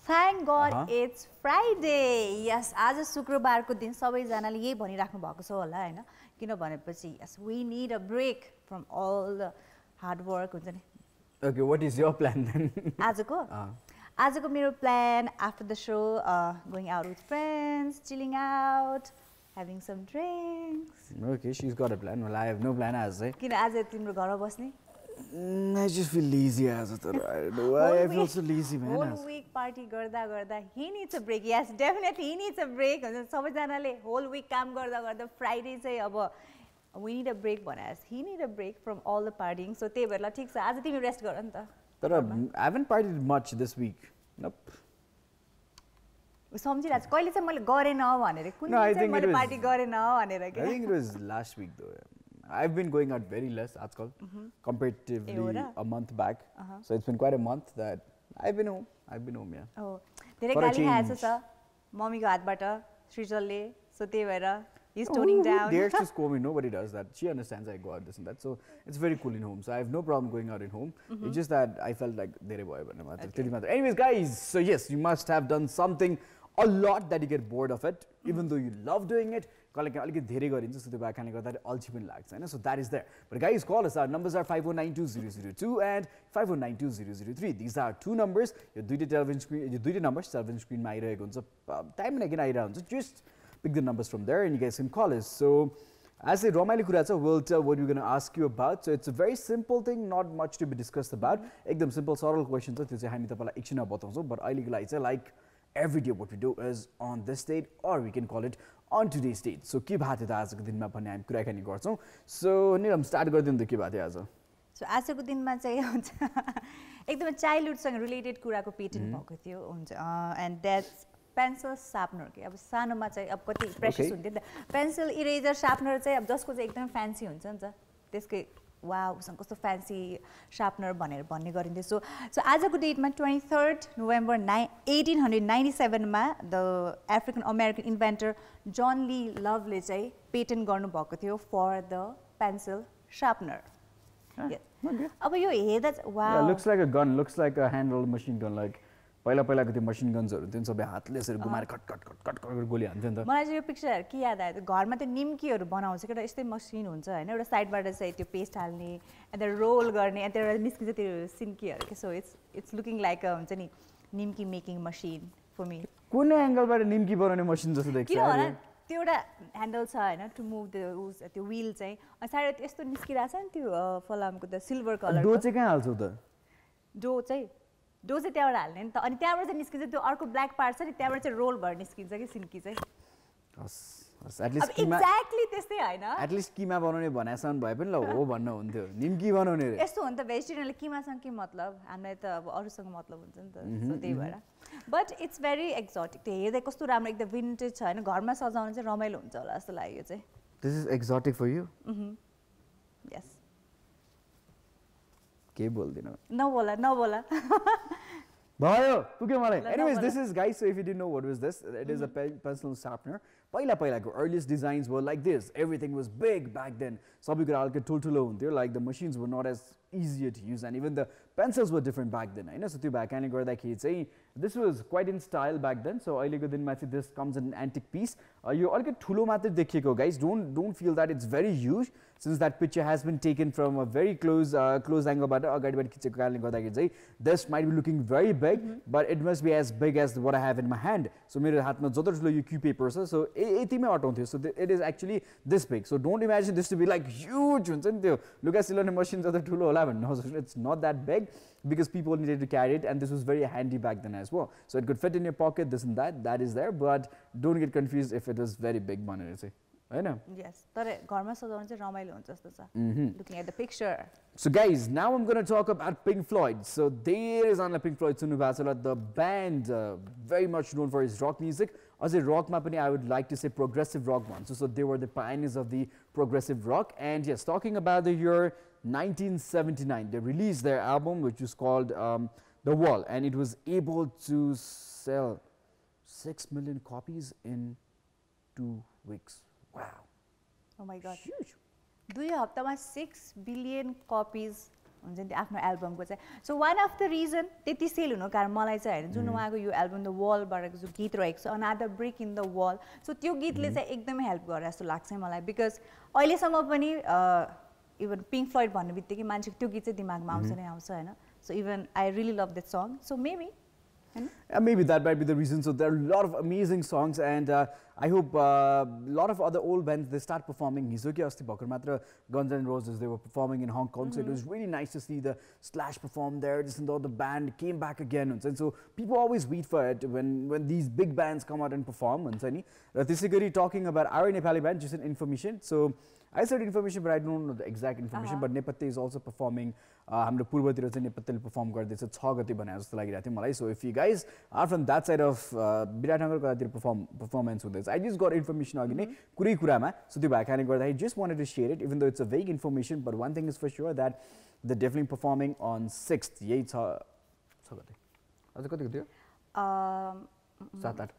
Thank God it's Friday. Yes, आज शुक्रबारको दिन सबैजनाले यही भनिराख्नु भएको छ होला हैन किन भनेपछि yes we need a break from all the hard work हुन्छ नि. Okay, what is your plan then? आजको मेरो plan after the show going out with friends, chilling out, having some drinks. Okay, she's got a plan. Well, I have no plan as I. किन आज तिम्रो घरमा बस्ने? I just feel lazy as I don't know why I feel so lazy, man. Whole week party garda he needs a break. Yes, definitely he needs a break. सबैजनाले whole week काम गर्दा Friday चाहिँ अब we need a break भनेर he need a break from all the partying. So त्यही भएर ल ठीक छ आज तिमी रेस्ट गर नि त. तर I haven't partied much this week. Nope. सम्झिरा कहिले चाहिँ मैले गरेन भनेर कुन चाहिँ मैले पार्टी गरेन भनेर के. I think it was last week though. I've been going out very less आजकल comparatively a month back. So it's been quite a month that I've been home. Yeah. Oh, धेरै गाली खाएछ छ मम्मीको हातबाट श्रीजलले. So त्यही भएर he's toning down. Dares to scold me. Nobody does that. She understands I go out this and that. So it's very cool in home. So I have no problem going out in home. It's just that I felt like धेरै भयो भन्ने मात्र. Anyways, guys, so yes, you must have done something a lot that you get bored of it, even though you love doing it. So that is there. But guys, call us. Our numbers are 5192002 and 5192003. These are two numbers. You do the television screen. You do the numbers. Television screen. Time and again, so just pick the numbers from there, and you guys can call us. So, as a Romali Kuratsa, we'll tell what we're going to ask you about. So it's a very simple thing, not much to be discussed about. Ekdam simple, subtle questions. But I like every day what we do is on this date, or we can call it on today's date. So के बात है आजको दिनमा पनि हामी कुराकानी गर्छौं. So निरम start गर्दिनु त के बात है आज? So आजको दिनमा चाहिँ हुन्छ एकदमै चाइल्डहुड सँग रिलेटेड कुराको पेटेन्ट भएको थियो हुन्छ and that's pencil sharpener के अब सानोमा चाहिँ अब कति प्रेसियस हुन्थ्यो नि त पेन्सिल इरेजर शार्पनर चाहिँ अब जसको चाहिँ एकदमै फ्यान्सी हुन्छ नि त त्यसकै वाउ उसँग कस्तो फ्यान्सी शार्पनर भनेर भन्ने गरिन्थ्यो. सो आजको डेटमा 23 नोभेम्बर 1897 मा द अफ्रिकन अमेरिकन इन्भेन्टर जन ली लभले चाहिँ पेटेन्ट गर्नुभएको थियो फर द पेन्सिल शार्पनर. अब यो हेर्दा wow looks like a gun, looks like a handheld machine gun, like पहिलाको त्यो मसिन गन्सहरु थियो सबै हातले यसरी घुमाएर कट कट गोली हान्थ्यो नि त. मलाई चाहिँ यो पिक्चरहरु के याद आयो घरमा त्यो निम्कीहरु बनाउँछ के यस्तै मसिन हुन्छ हैन एउटा साइडबाट चाहिँ त्यो पेस्ट हाल्ने अनि त्यो रोल गर्ने अनि त्यहाँबाट निस्किन्छ त्यो सिन्कीहरु के. So it's looking like a हुन्छ नि निम्की मेकिङ मसिन फर मी. कुन एंगलबाट निम्की बनाउने मसिन जस्तो देख्छ किन होला त्यो एउटा ह्यान्डल छ हैन टु मुभ द त्यो व्हील चाहिँ अनि साइड यस्तो निस्किराछ नि त्यो फलामको द सिल्भर कलर. डो चाहिँ कहाँ हाल्छौ त? डो चाहिँ त्यहाँबाट हाल्ने नि त अनि त्यहाँबाट चाहिँ निस्किन्छ त्यो अर्को ब्ल्याक पार्ट छ नि त्यहाँबाट चाहिँ रोल भएर निस्किन्छ कि सिन्की चाहिँ. एक्ज्याक्टली त्यस्तै हैन एटलिस्ट किमा बनाउने भनेसन भए पनि ल हो भन्न हुन्थ्यो निम्की बनाउने रे. यस्तो हो नि त भेजिटेरियनले किमासँग के मतलब हामीलाई त अब अरूसँग मतलब हुन्छ नि त. सो त्यही भएर बट इट्स भेरी एक्जोटिक. त्यो हेर्दै कस्तो राम्रो एकदम विन्टेज छ हैन घरमा सजाउन चाहिँ रमाइलो हुन्छ होला जस्तो लाग्यो चाहिँ. This is exotic for you? Yes. के बोल्दिन नबोला भयो पुग्यो मलाई. Anyways, this is guys, so if you didn't know what was this, it is a pencil sharpener. पहिलाको earliest designs were like this. Everything was big back then. सबै कुरा हल्का ठुलठुलो हुन्थ्यो. Like the machines were not as easier to use and even the pencils were different back then. हैन so त्यो भएकाले गर्दाखेरि चाहिँ this was quite in style back then. So अहिलेको दिनमा चाहिँ this comes in an antique piece. यो अलिकति ठुलो मात्र देखिएको guys. Don't feel that it's very huge since that picture has been taken from a very close angle बाट अगाडिबाट खिचेको कारणले गर्दाखेरि चाहिँ this might be looking very big but it must be as big as what I have in my hand. So मेरो हातमा जति ठुलो यो क्यू पेपर छ so यतिमै अटाउँथ्यो. So it is actually this big. So don't imagine this to be like huge हुन्छ नि त्यो लुगा सिलाउने मसिन जति ठुलो होला भन्नु. It's not that big because people needed to carry it and this was very handy back then as well. So it could fit in your pocket, this and that is there, but don't get confused if it was very big भनेर चाहिँ हैन. Yes, तर घरमा सजाउन चाहिँ रमाइलो हुन्छ जस्तो छ. Looking at the picture. So guys, now I'm going to talk about Pink Floyd. So there is on Pink Floyd सुन्नु भएको छ the band very much known for his rock music. As a rock ma pani I would like to say progressive rock one. So they were the pioneers of the progressive rock. And yes, talking about the year 1979, they released their album which was called The Wall, and it was able to sell 6 million copies in 2 weeks. Wow. Oh my god. Huge. 2 हप्तामा 6 billion copies हुन्छ नि आफ्नो एल्बमको चाहिँ so one of the reason त्यति sale हुनु कारण मलाई चाहिँ होइन जुन उहाँको यो एल्बम द वलबाट जो गीत रहेको छ another break in the wall so त्यो गीतले चाहिँ एकदमै हेल्प गरे जस्तो लाग्छ मलाई बिकज अहिलेसम्म पनि इभन पिङ्क फ्लोइड भन्ने बित्तिकै मान्छेको त्यो गीत चाहिँ दिमागमा आउँछ नै आउँछ होइन so even I really love that song so maybe maybe that might be the reason. So there are a lot of amazing songs, and I hope a lot of other old bands they start performing. Hizoki asti bhakar matra Guns N' Roses they were performing in Hong Kong, so it was really nice to see the Slash perform there. Just though the band came back again, and so people always wait for it when these big bands come out and perform. And so talking about our Nepali band, just an information. So I said information, but I don't know the exact information. But Nepal is also performing. हाम्रो पूर्वतिर चाहिँ नेपालले perform गर्दैछ 6 गते भने जस्तो लागिरहेको थियो मलाई so if you guys are from that side of विराटनगरको performance हुँदैछ I just got information अघि नै कुरै कुरामा so त्यो भएकाले गर्दा I just wanted to share it even though it's a vague information but one thing is for sure that they're definitely performing on 6th यही 6 गते अझ कतिको थियो 7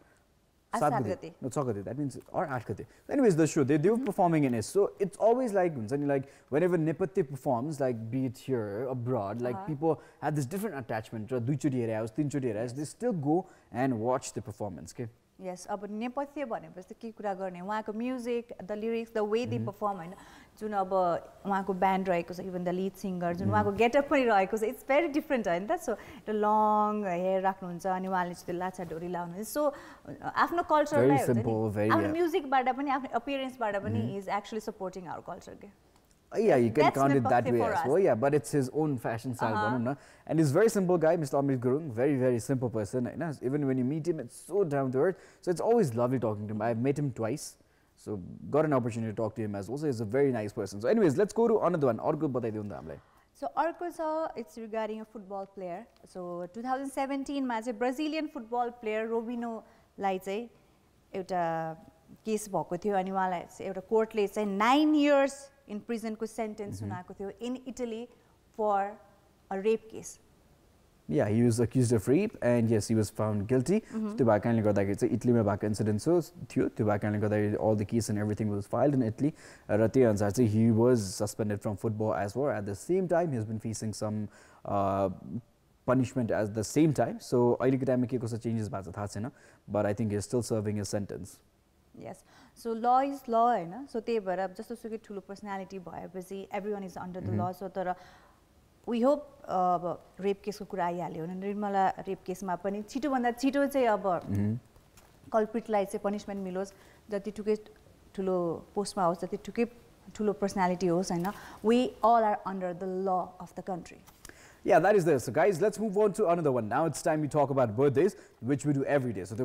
8 no 6 gate that means or 8 gate anyways the show they were performing in it so it's always like whenever Nepal performs like be it here abroad like people have this different attachment to दुई चोटी हेरे आओस् तीन चोटी हेरे आओस् they still go and watch the performance okay yes अब नेपथ्य भनेपछि के कुरा गर्ने उहाँको music the lyrics the way they perform हैन जुन अब उहाँको ब्यान्ड रहेको छ इभन द लीड सिंगर जुन उहाँको गेटअप पनि रहेको छ इट्स भेरी डिफरेन्ट हैन त सो त्यो लङ हेयर राख्नुहुन्छ अनि उहाँले चाहिँ लाछा ढोरी लाउनुहुन्छ सो आफ्नो कल्चरलाई आफ्नो म्युजिकबाट पनि आफ्नो अपीयरेन्सबाट पनि is actually supporting our culture के Yeah, you can count it that way as well. Yeah, but it's his own fashion style, and he's a very simple guy, Mr. Amit Gurung. Very, very simple person. Even when you meet him, it's so down to earth. So it's always lovely talking to him. I've met him twice, so got an opportunity to talk to him as well. So he's a very nice person. So, anyways, let's go to another one. Orko bataideu na hamलाई. So Orko it's regarding a football player. So 2017 मा चाहिँ Brazilian football player Robinho लाई चाहिँ एउटा case भएको थियो अनि उहाँलाई एउटा कोर्टले चाहिँ 9 years in prison को sentence सुनाएको थियो in Italy for a rape case. Yeah, he was accused of rape and yes, he was found guilty. त्यो भएकाले गर्दाखेरि चाहिँ इटलीमा भएको इन्सिडेन्ट थियो त्यो भएकाले गर्दाखेरि all the case and everything was filed in Italy र त्यही अनुसार चाहिँ he was suspended from football as well. At the same time, he has been facing some punishment at the same time. So अहिलेको टाइममा के कस्तो changes भएको छ थाहा छैन but I think he is still serving his sentence. Yes. So law is law हैन so त्यही भएर अब जस्तो सुकै ठुलो पर्सनालिटी भएपछि एभ्रीवन इज अन्डर द ल सो तर वी होप अब रेप केसको कुरा आइहाल्यो भने निर्मला रेप केसमा पनि छिटोभन्दा छिटो चाहिँ अब कल्प्रिटलाई चाहिँ पनिसमेन्ट मिलोस् जतिटुकै ठुलो पोस्टमा होस् जतिटुकै ठुलो पर्सनालिटी होस् हैन we all are under the law of the country Yeah, that is there. So guys, let's move on to another one. Now it's time we talk about birthdays, which we do every day. So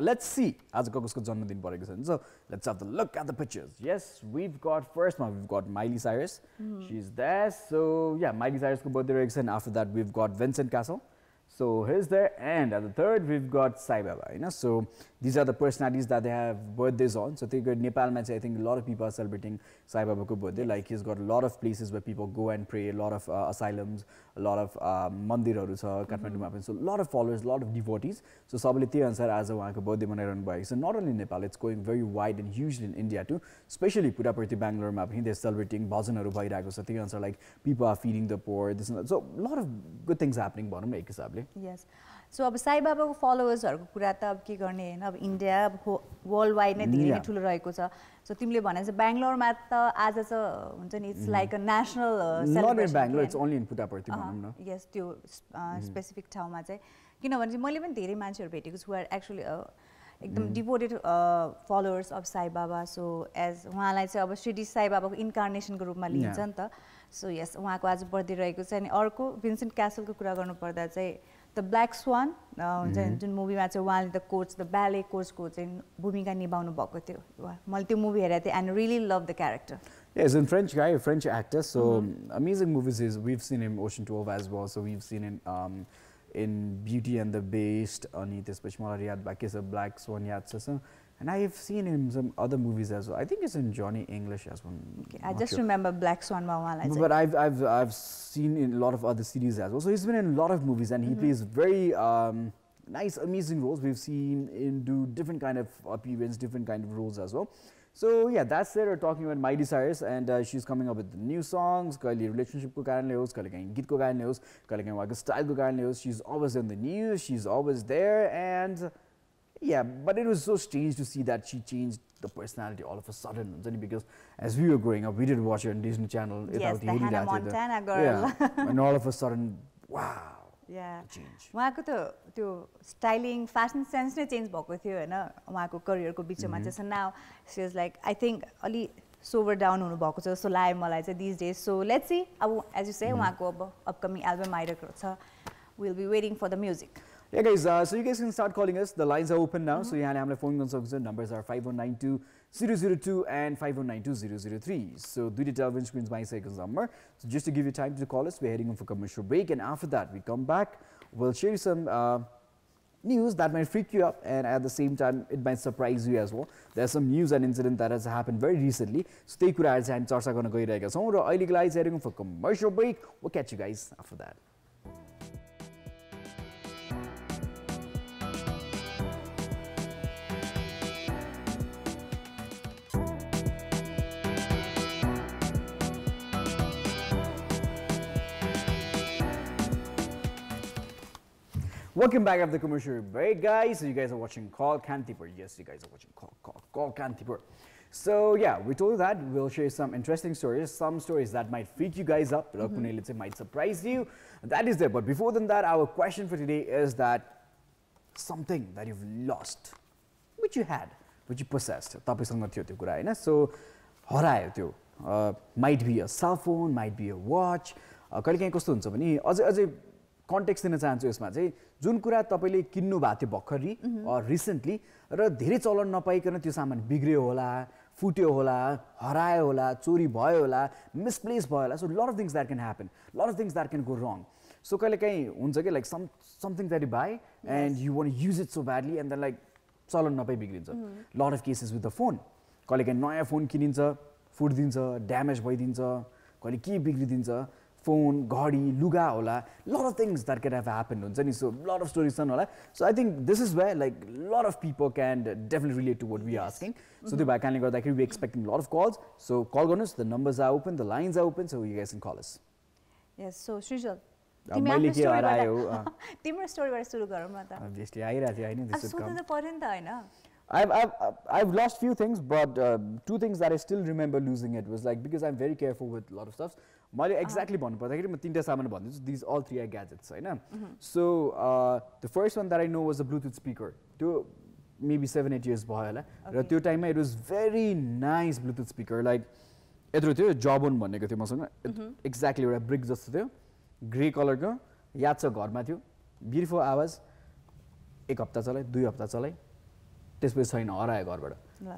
let's see. So let's have a look at the pictures. Yes, we've got first one, we've got Miley Cyrus. She's there. So yeah, Miley Cyrus' birthday, and after that we've got Vincent Castle. So here's there, and at the third we've got Sai Baba. So these are the personalities that they have birthdays on. So think Nepal, I think a lot of people are celebrating Sai Baba's birthday. Like he's got a lot of places where people go and pray, a lot of asylums, a lot of mandirharu cha Kathmanduma. So a lot of followers, a lot of devotees. So sabale tei ansar as a birthday manairahnu bhayeko छ. Not only in Nepal, it's going very wide and hugely in India too. Especially Puttaparthi, Bangalore ma they're celebrating bhajanharu bhayiraheko छ. Tei ansar like people are feeding the poor. This and that. So a lot of good things happening bottom ek hisabले. Yes. So अब साई बाबाको फलोवर्सहरुको कुरा त अब के गर्ने हैन अब इन्डिया वर्ल्ड वाइड नै धेरै नै ठुलो रहेको छ सो तिमीले भने चाहिँ बेंगलोरमा त आज चाहिँ हुन्छ नि it's like a national celebration not in Bangalore it's only in Puttaparthi भनौं न यस त्यो स्पेसिफिक ठाउँमा चाहिँ किनभने चाहिँ मैले पनि धेरै मान्छेहरु भेटेको छु आर एक्चुअली एकदम devoted followers of Sai Baba so as उहाँलाई चाहिँ अब श्री साई बाबाको इन्कार्नेसनको रूपमा लिन्छ नि त सो यस उहाँको आज बर्थडे रहेको छ अनि अर्को भिन्सेन्ट क्यासलको कुरा गर्नु पर्दा चाहिँ द ब्ल्याक स्वान हुन्छ जुन मुभीमा चाहिँ उहाँले द कोच द ब्याले कोचको चाहिँ भूमिका निभाउनु भएको थियो मैले त्यो मुभी हेरेको थिएँ and really love the character Yeah, he's a French guy, a French actor. So amazing movies. We've seen him Ocean 12 as well. So we've seen him in Beauty and the Beast. Ani त्यसपछि मलाई याद भएको छ Black Swan याद छ. And I have seen him in some other movies as well. I think it's in Johnny English as well. Okay, I just remember Black Swan ma uहाँलाई चाहिँ. But I've seen in a lot of other series as well. So he's been in a lot of movies and he plays very nice, amazing roles. We've seen him do different kind of appearance, different kind of roles as well. So yeah, that's it. We're talking about Miley Cyrus, and she's coming up with new songs. Kaile relationship ko karanle hos, kaile kahin git ko gaine hos, kaile kahin wako style ko karanle hos. She's always in the news. She's always there, and yeah. But it was so strange to see that she changed the personality all of a sudden. Because as we were growing up, we did watch her on Disney Channel. Yes, the Hannah Montana girl. Yeah, and all of a sudden, wow. Yeah. Change. उहाँको त त्यो styling fashion sense नै change भएको थियो हैन उहाँको करियरको बिचमा चाहिँ so now she is like I think अलि सोभर डाउन हुनु भएको छ जस्तो लाग्यो मलाई चाहिँ these days. So let's see अब as you say उहाँको अब upcoming album आइरहेको छ. We'll be waiting for the music. Yeah guys, so you guys can start calling us. The lines are open now. So यहाँ हामीले phone गर्न सक्नुहुन्छ. Numbers are 5192-002 and 5192-003. So दुईटा television screens मा आइसकेको छ number. So just to give you time to call us, we're heading on for commercial break, and after that we come back. We'll share you some news that might freak you up, and at the same time it might surprise you as well. There's some news and incident that has happened very recently. So त्यही कुराहरु चाहिँ हामी चर्चा गर्न गइरहेका छौं र अहिलेको लागि heading on for commercial break. We'll catch you guys after that. Welcome back after the commercial break, guys. So you guys are watching Call Kantipur. Yes, you guys are watching Call Kantipur. So yeah, we told you that we'll share some interesting stories, some stories that might freak you guys up, might surprise you. That is there. But before that, our question for today is that something that you've lost, which you had, which you possessed. So हरायो त्यो. Might be a cell phone, might be a watch. कहिले कहीं कस्तो हुन्छ भने अझै context दिन चाहन्छु यसमा चाहिँ जुन कुरा तपाईले किन्नु भएको थियो भर्खरी अर रिसेन्टली र धेरै चलन नपाइकन त्यो सामान बिग्रियो होला, फुट्यो होला, हरायो होला, चोरी भयो होला, मिसप्लेस भयो होला. So a lot of things that can happen, a lot of things that can go wrong. So कहिले कहीं हुन्छ के like something that you buy and you want to use it so badly and then like चलन नपाइ बिग्रिन्छ. Lot of cases with the phone. कहिले कहीं नयाँ phone किनिन्छ, फुट्दिन्छ, damage भइदिन्छ, कहिले के बिग्रिदिन्छ. Phone, घडी, लुगा होला, lot of things that can have happened हुन्छ नि. So lot of stories छन् होला. So I think this is where like a lot of people can definitely relate to what we are asking. So त्यो भएकाले गर्दाखेरि we expecting a lot of calls. So call गर्नुस्, the numbers are open, the lines are open, so you guys can call us. Yes, so Shrijal, मैले के हरायो तिम्रो स्टोरीबाट सुरु गरौँ न त. Obviously आइरा थियो हैन this would come. सोध्नु त पर्यो नि त हैन. I've lost few things, but two things that I still remember losing it was like because I'm very careful with a lot of stuff. मैले exactly भन्नु पर्दाखेरि म तीनटा सामान भन्दिन्छु. These all three are gadgets हैन. So the first one that I know was a Bluetooth speaker. त्यो maybe 7-8 years भयो होला र त्यो टाइममा it was very nice Bluetooth speaker like यत्रो थियो Jawbone भनेको थियो मसँग exactly एउटा brick जस्तो थियो ग्रे कलरको याद छ घरमा थियो beautiful आवाज एक हप्ता चलाए 2 हप्ता चलाए त्यसपछि छैन हरायो घरबाट.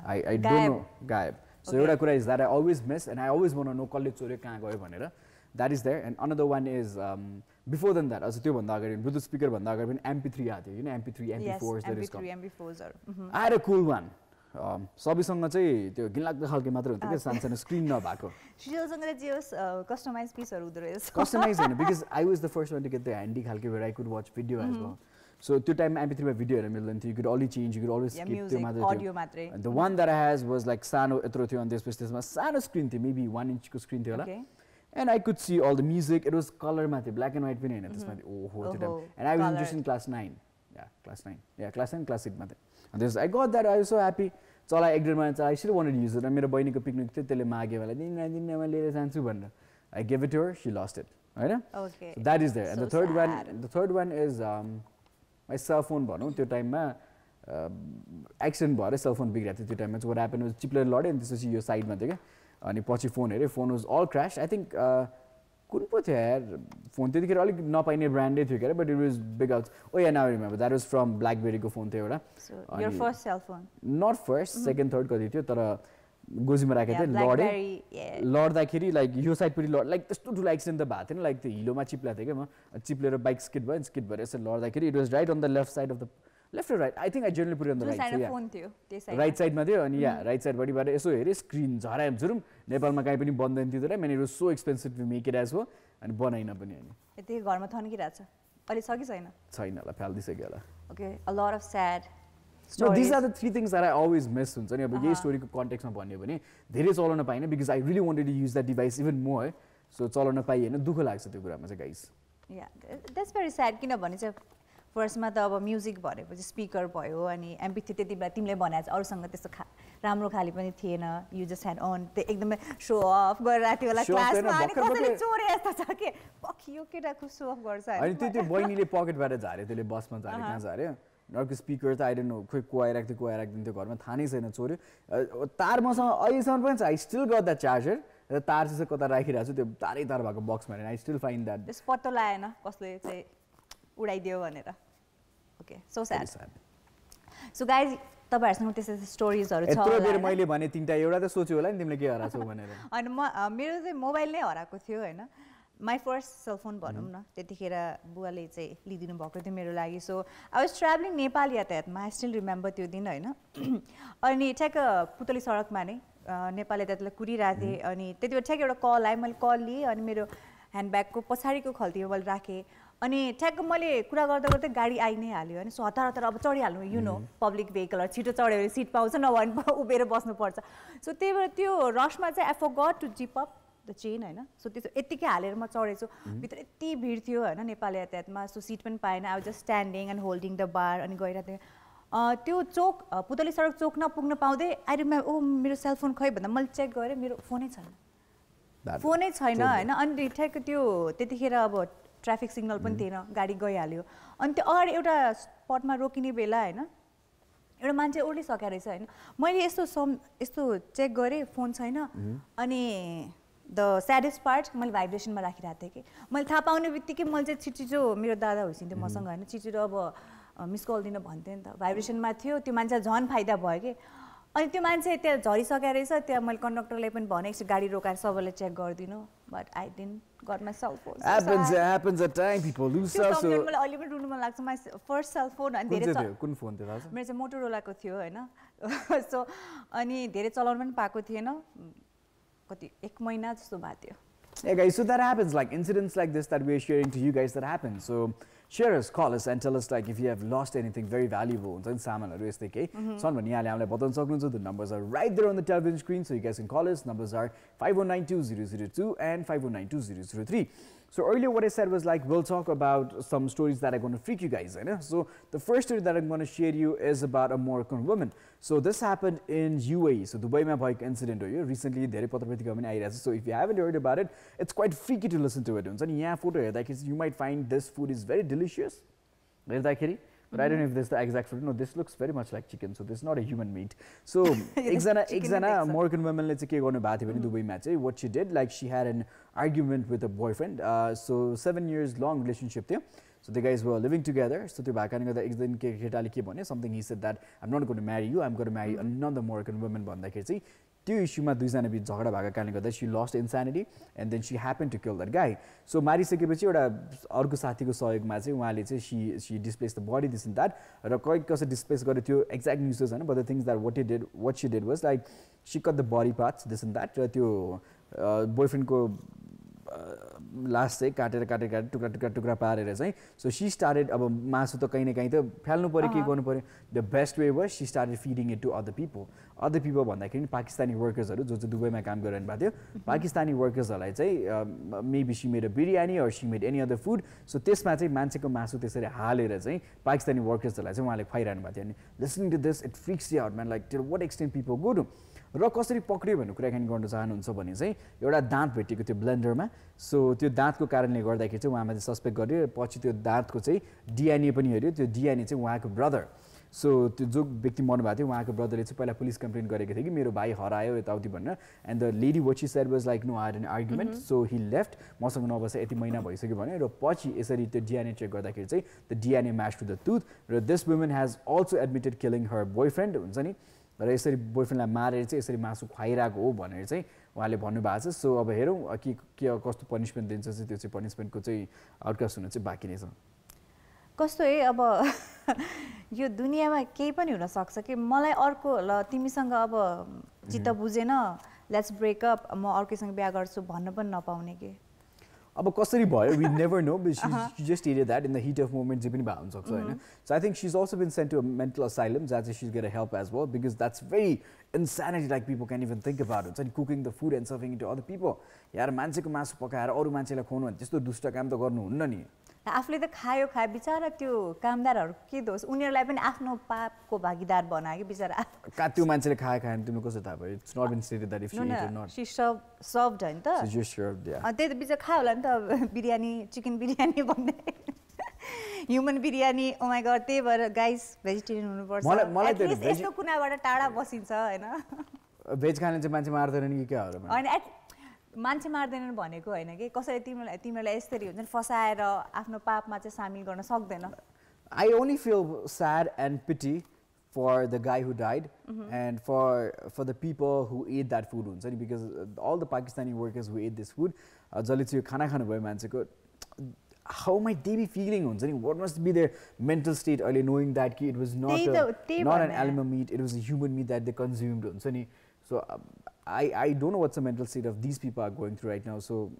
I don't know गायब. So एउटा कुरा is that I always miss and I always want to know कसले चोर्यो कहाँ गयो भनेर. That is there. And another one is before than that अझ त्यो भन्दा अगाडि Bluetooth speaker भन्दा अगाडि पनि MP3 आएको थियो. You know MP3, MP4s that is called. MP4s are. I had a cool one. सबैसँग चाहिँ त्यो घिनलाग्दो खालको मात्र हुन्थ्यो के सानसानो स्क्रिन नभएको. Shrijalसँग चाहिँ जे होस् कस्टमाइज पिसहरु हुँदो रहेछ. Customized हैन because I was the first one to get the handy खालको where I could watch video as well. So त्यो टाइममा MP3 मा भिडियो हेर्न मिल्दैन थियो. You could only change, you could always skip त्यो मात्र थियो. Audio मात्रै. And the one that I has was like सानो यत्रो थियो अनि त्यसमा सानो स्क्रिन थियो maybe 1 inch को स्क्रिन थियो होला. And I could see all the music. It was color मा थियो, black and white पनि हैन त्यसमा थियो. ओहो त्यो time. And I was interested in class 9. Yeah, class 9. Yeah, class 9 class 8 मा थियो. And this I got that. I was so happy. चला एक डेढ महिना I still wanted to use it. मेरो बहिनीको पिकनिक थियो त्यसले मागे मलाई दिनमा लिएर जान्छु भनेर. I gave it to her, she lost it. हैन? Okay. So that is there. And the third one is my cell phone भनौं त्यो टाइममा एक्सिडेन्ट भएर सेल फोन बिग्रेको थियो त्यो टाइममा. So what happened was चिप्लेर लड्यो अनि त्यसपछि यो साइडमा थियो के अनि पछि फोन हेरे phone was all crashed. I think कुन पो थियो यार फोन त्यतिखेर अलिक नपाइने ब्रान्डै थियो के but it was big out. Oh yeah, now I remember. That was from BlackBerry को फोन थियो एउटा. So your first cell phone? Not first, second, third कति थियो तर गोजीमा राखेको थिएँ लडे लड्दाखेरि लाइक यो साइडपट्टि लड लाइक त्यस्तो ठुलो एक्सिडेन्ट त भएको थिएन लाइक त्यो हिलोमा चिप्लाएको थिएँ क्या म चिप्लेर बाइक स्किड भयो स्किड भएर यसरी लड्दाखेरि it was right on the left side of the left र right I think I generally put on the right right साइडमा थियो अनि या राइट साइडबाटबाट यसो हेरेँ स्क्रिन झरायो झुरुम नेपालमा काहीँ पनि बन्दैन थियो तर मैले it was so expensive to make it as हो अनि बनाइन पनि अनि यति घरमा थन्किरहेछ अहिले छ कि छैन छैन होला फ्याल्दिसक्यो होला. Okay, a lot of sad No, these are the three things that I always miss हुन्छ नि अब यही स्टोरीको कन्टेक्स्टमा भन्यो भने धेरै चलाउन पाइनँ because I really wanted to use that device even more so चलाउन पाइएन दुःख लाग्छ त्यो कुरामा चाहिँ guys Yeah, that's very sad किनभने चाहिँ फर्स्टमा त अब म्युजिक भनेपछि स्पिकर भयो अनि MP3 त्यति बेला तिमीले भने चाहिँ अरूसँग त्यस्तो राम्रो खाली पनि थिएन यु जस्ट ह्याड अन त्यो एकदमै सो अफ गरिरहेको थियो होला क्लासमा अनि कसैले चोरे जस्तो छ के पक्कियो केटाको सो अफ गर्छ अनि त्यो बहिनीले पकेटबाट झार्यो त्यसले बसमा झार्यो कहाँ झार्यो अर्को स्पिकर त आई डोन्ट नो खोइ को आइराख्थ्यो घरमा थाहा नै छैन चोर्यो तार मसँग अहिलेसम्म पनि छ I still got that charger र तार चाहिँ कता राखिरहेको छु त्यो तारै तार भएको बक्समा आई स्टिल फाइन्ड द्याट त्यस पत्तो लाएन कसले चाहिँ उडाइदियो भनेर okay so sad so guys तपाईहरुसँग त्यस्तो स्टोरीजहरु छ यत्रो बेर मैले भने तीनटा एउटा त सोच्यो होला नि तिमीले के हराछौ भनेर अनि मेरो चाहिँ मोबाइल नै हराएको थियो हैन माई फर्स्ट सेलफोन भनौँ न त्यतिखेर बुवाले चाहिँ लिदिनु भएको थियो मेरो लागि so I was travelling Nepal यातायातमा आई स्टिल रिमेम्बर त्यो दिन हैन अनि ठ्याक्क पुतली सडकमा नै नेपाल यातायातलाई कुरिरहेको थिएँ अनि त्यति बेला ठ्याक्क एउटा कल आयो मैले कल लिएँ अनि मेरो ह्यान्डब्यागको पछाडिको खल्तीमा मैले राखेँ अनि ठ्याक्क मैले कुरा गर्दा गर्दै गाडी आइ नै हाल्यो होइन सो हतार हतार अब चढिहाल्नु यु नो पब्लिक भेहिकलहरू छिटो चढ्यो भने सिट पाउँछ नभए पनि उभिएर बस्नुपर्छ सो त्यही भएर त्यो रसमा चाहिँ I forgot to zip up the chain होइन सो त्यसो यत्तिकै हालेर म चढेछु भित्र यति भिड थियो होइन नेपाल यातायातमा सो सिट पनि पाएन I was just standing and holding the bar अनि गइरहेको थिएँ त्यो चोक पुतली सडक चोक नपुग्न पाउँदै आई रिमेम्बर ओ मेरो सेलफोन खै भन्दा मैले चेक गरेँ मेरो फोनै छैन होइन अनि ठ्याक्क त्यो त्यतिखेर अब ट्राफिक सिग्नल पनि थिएन गाडी गइहाल्यो अनि त्यो अगाडि एउटा स्पटमा रोकिने बेला होइन एउटा मान्छे ओर्लिसकेको रहेछ होइन मैले यस्तो चेक गरेँ फोन छैन अनि द स्याडेस्ट पार्ट मैले भाइब्रेसनमा राखिरहेको थिएँ कि मैले थाहा पाउने बित्तिकै मैले चाहिँ छिटो मेरो दादा होइसिन्थ्यो मसँग होइन छिटो अब मिस कल दिन भन्थेँ नि त भाइब्रेसनमा थियो त्यो मान्छे झन् फाइदा भयो कि अनि त्यो मान्छे त्यहाँ झरिसकेको रहेछ त्यहाँ मैले कन्डक्टरलाई पनि भने एकछिन गाडी रोकाएर सबैलाई चेक गरिदिनु but I didn't get my cell phone happens at time people lose stuff so मलाई अहिले पनि रुनु मन लाग्छ माई फर्स्ट सेल फोन अनि धेरै कुन फोन थियो मेरो चाहिँ मोटोरोलाको थियो होइन सो अनि धेरै चलाउन पनि पाएको थिएन कति 1 महिना जस्तो भएको थियो Yeah guys, so that happens, like incidents like this that we're sharing to you guys that happen. So share us, call us and tell us like if you have lost anything very valuable. The numbers are right there on the television screen, so you guys can call us. Numbers are 5192002 and 5192003. So earlier what I said was like we'll talk about some stories that are going to freak you guys. So the first story that I'm going to share you is about a Moroccan woman. So this happened in UAE. So Dubai mein bhayeko incident ho yo. Recently धेरै पत्रपत्रिका पनि आइरहेछ. So if you haven't heard about it, it's quite freaky to listen to it. हुन्छ नि यहाँ photo हेर्दाखेरि you might find this food is very delicious. हेर्दाखेरि but I don't know if this is the exact food. No, this looks very much like chicken. So this is not a human meat. So एकजना Moroccan woman ले चाहिँ के गर्नु भएको थियो भने दुबईमा चाहिँ what she did, like she had an argument with a boyfriend. So 7 years long relationship थियो. So the guys were living together. So त्यो भएको कारणले गर्दा एक दिन केटाले के भन्यो something he said that I'm not going to marry you, I'm going to marry another Moroccan woman भन्दाखेरि चाहिँ त्यो इस्युमा दुईजना बिच झगडा भएको कारणले गर्दा she lost insanity and then she happened to kill that guy. So मारिसकेपछि एउटा अर्को साथीको सहयोगमा चाहिँ उहाँले चाहिँ she displaced the body this and that र कसरी डिस्प्लेस गर्यो त्यो एक्ज्याक्ट न्युज छैन but the things that what she did was like she cut the body parts this and that र त्यो बोयफ्रेन्डको लास्ट चाहिँ काटेर टुक्रा पारेर चाहिँ सो सी स्टार्टेड अब मासु त कहीँ न कहीँ त फ्याल्नु पऱ्यो के गर्नु पऱ्यो the best way was she started feeding it to other people भन्दाखेरि पाकिस्तानी वर्कर्सहरू जो चाहिँ दुबईमा काम गरिरहनु भएको थियो पाकिस्तानी वर्कर्सहरूलाई चाहिँ maybe she made a biryani or she made any other food so त्यसमा चाहिँ मान्छेको मासु त्यसरी हालेर चाहिँ पाकिस्तानी वर्कर्सहरूलाई चाहिँ उहाँले खुवाइरहनु भएको थियो अनि listening to this it freaks you out man like till what extent people go to र कसरी पक्रियो भन्ने कुराकानी गर्न चाहनुहुन्छ भने चाहिँ एउटा दाँत भेटेको थियो ब्लेन्डरमा सो त्यो दाँतको कारणले गर्दाखेरि चाहिँ उहाँमा चाहिँ सस्पेक्ट गर्यो पछि त्यो दाँतको चाहिँ डिएनए पनि हेऱ्यो त्यो डिएनए चाहिँ उहाँको ब्रदर सो त्यो जो व्यक्ति मर्नुभएको थियो उहाँको ब्रदरले चाहिँ पहिला पुलिस कम्प्लेन गरेको थियो कि मेरो भाइ हरायो यताउति भनेर and the lady what she said was like no I had an argument so he left मसँग नबसे यति महिना भइसक्यो भने र पछि यसरी त्यो डिएनए चेक गर्दाखेरि चाहिँ the DNA match to the tooth र this woman has also admitted killing her boyfriend हुन्छ नि र यसरी बोयफ्रेन्डलाई मारेर चाहिँ यसरी मासु खुवाइरहेको हो भनेर चाहिँ उहाँले भन्नुभएको छ सो अब हेरौँ के कस्तो पनिसमेन्ट दिन्छ चाहिँ त्यो चाहिँ पनिसमेन्टको चाहिँ आउटकम हुन चाहिँ बाँकी नै छ कस्तो है अब यो दुनियाँमा केही पनि हुनसक्छ कि मलाई अर्को ल तिमीसँग अब चित्त बुझेन लेट्स ब्रेकअप म अर्कैसँग बिहा गर्छु भन्न पनि नपाउने कि अब कसरी भयो we never know, but she just stated that in the heat of moment जे पनि भए हुन सक्छ हैन. So I think she's also been sent to a mental asylum that she's going to help as well, because that's very insanity, like people can't even think about it. So cooking the food and serving it to other people. यार मान्छेको मासु पकाएर अरु मान्छेलाई खुवाउनु भने त्यस्तो दुष्ट काम त गर्नु हुन्न नि. आफूले त खायो बिचारा त्यो कामदारहरु के दोष, उनीहरुलाई पनि आफ्नो पापको भागीदार बनायो कि बिचारा. का त्यो मान्छेले खायो तिमीले कसो थाहा भयो? It's not been stated that if she ate or not. She served हैन त. So just served, yeah. त्यही त बिचारा खायो होला नि त, बिरयानी, चिकन बिरयानी भन्ने. Human biryani, oh my God. त्यही भएर गाइस भेजिटेरियन हुनुपर्छ. मलाई त यस्तो कुनाबाट टाढा बसिन्छ हैन. भेज खाने चाहिँ मान्छे मार्दैन नि के हो र? हैन, मान्छे मार्दैनन् भनेको हैन कि कसैले तिमीलाई यसरी हुन्छ नि फसाएर आफ्नो पापमा चाहिँ सामिल गर्न सक्दैन. I only feel sad and pity for the guy who died and for the people who ate that food हुन्छ नि, because all the Pakistani workers who ate this food जसले चाहिँ खाना खानु भयो मान्छेको, how might they be feeling हुन्छ नि? What must be their mental state early knowing that it was not an animal meat, it was a human meat that they consumed हुन्छ नि. So I don't know what's the mental state of these people are going through right now. So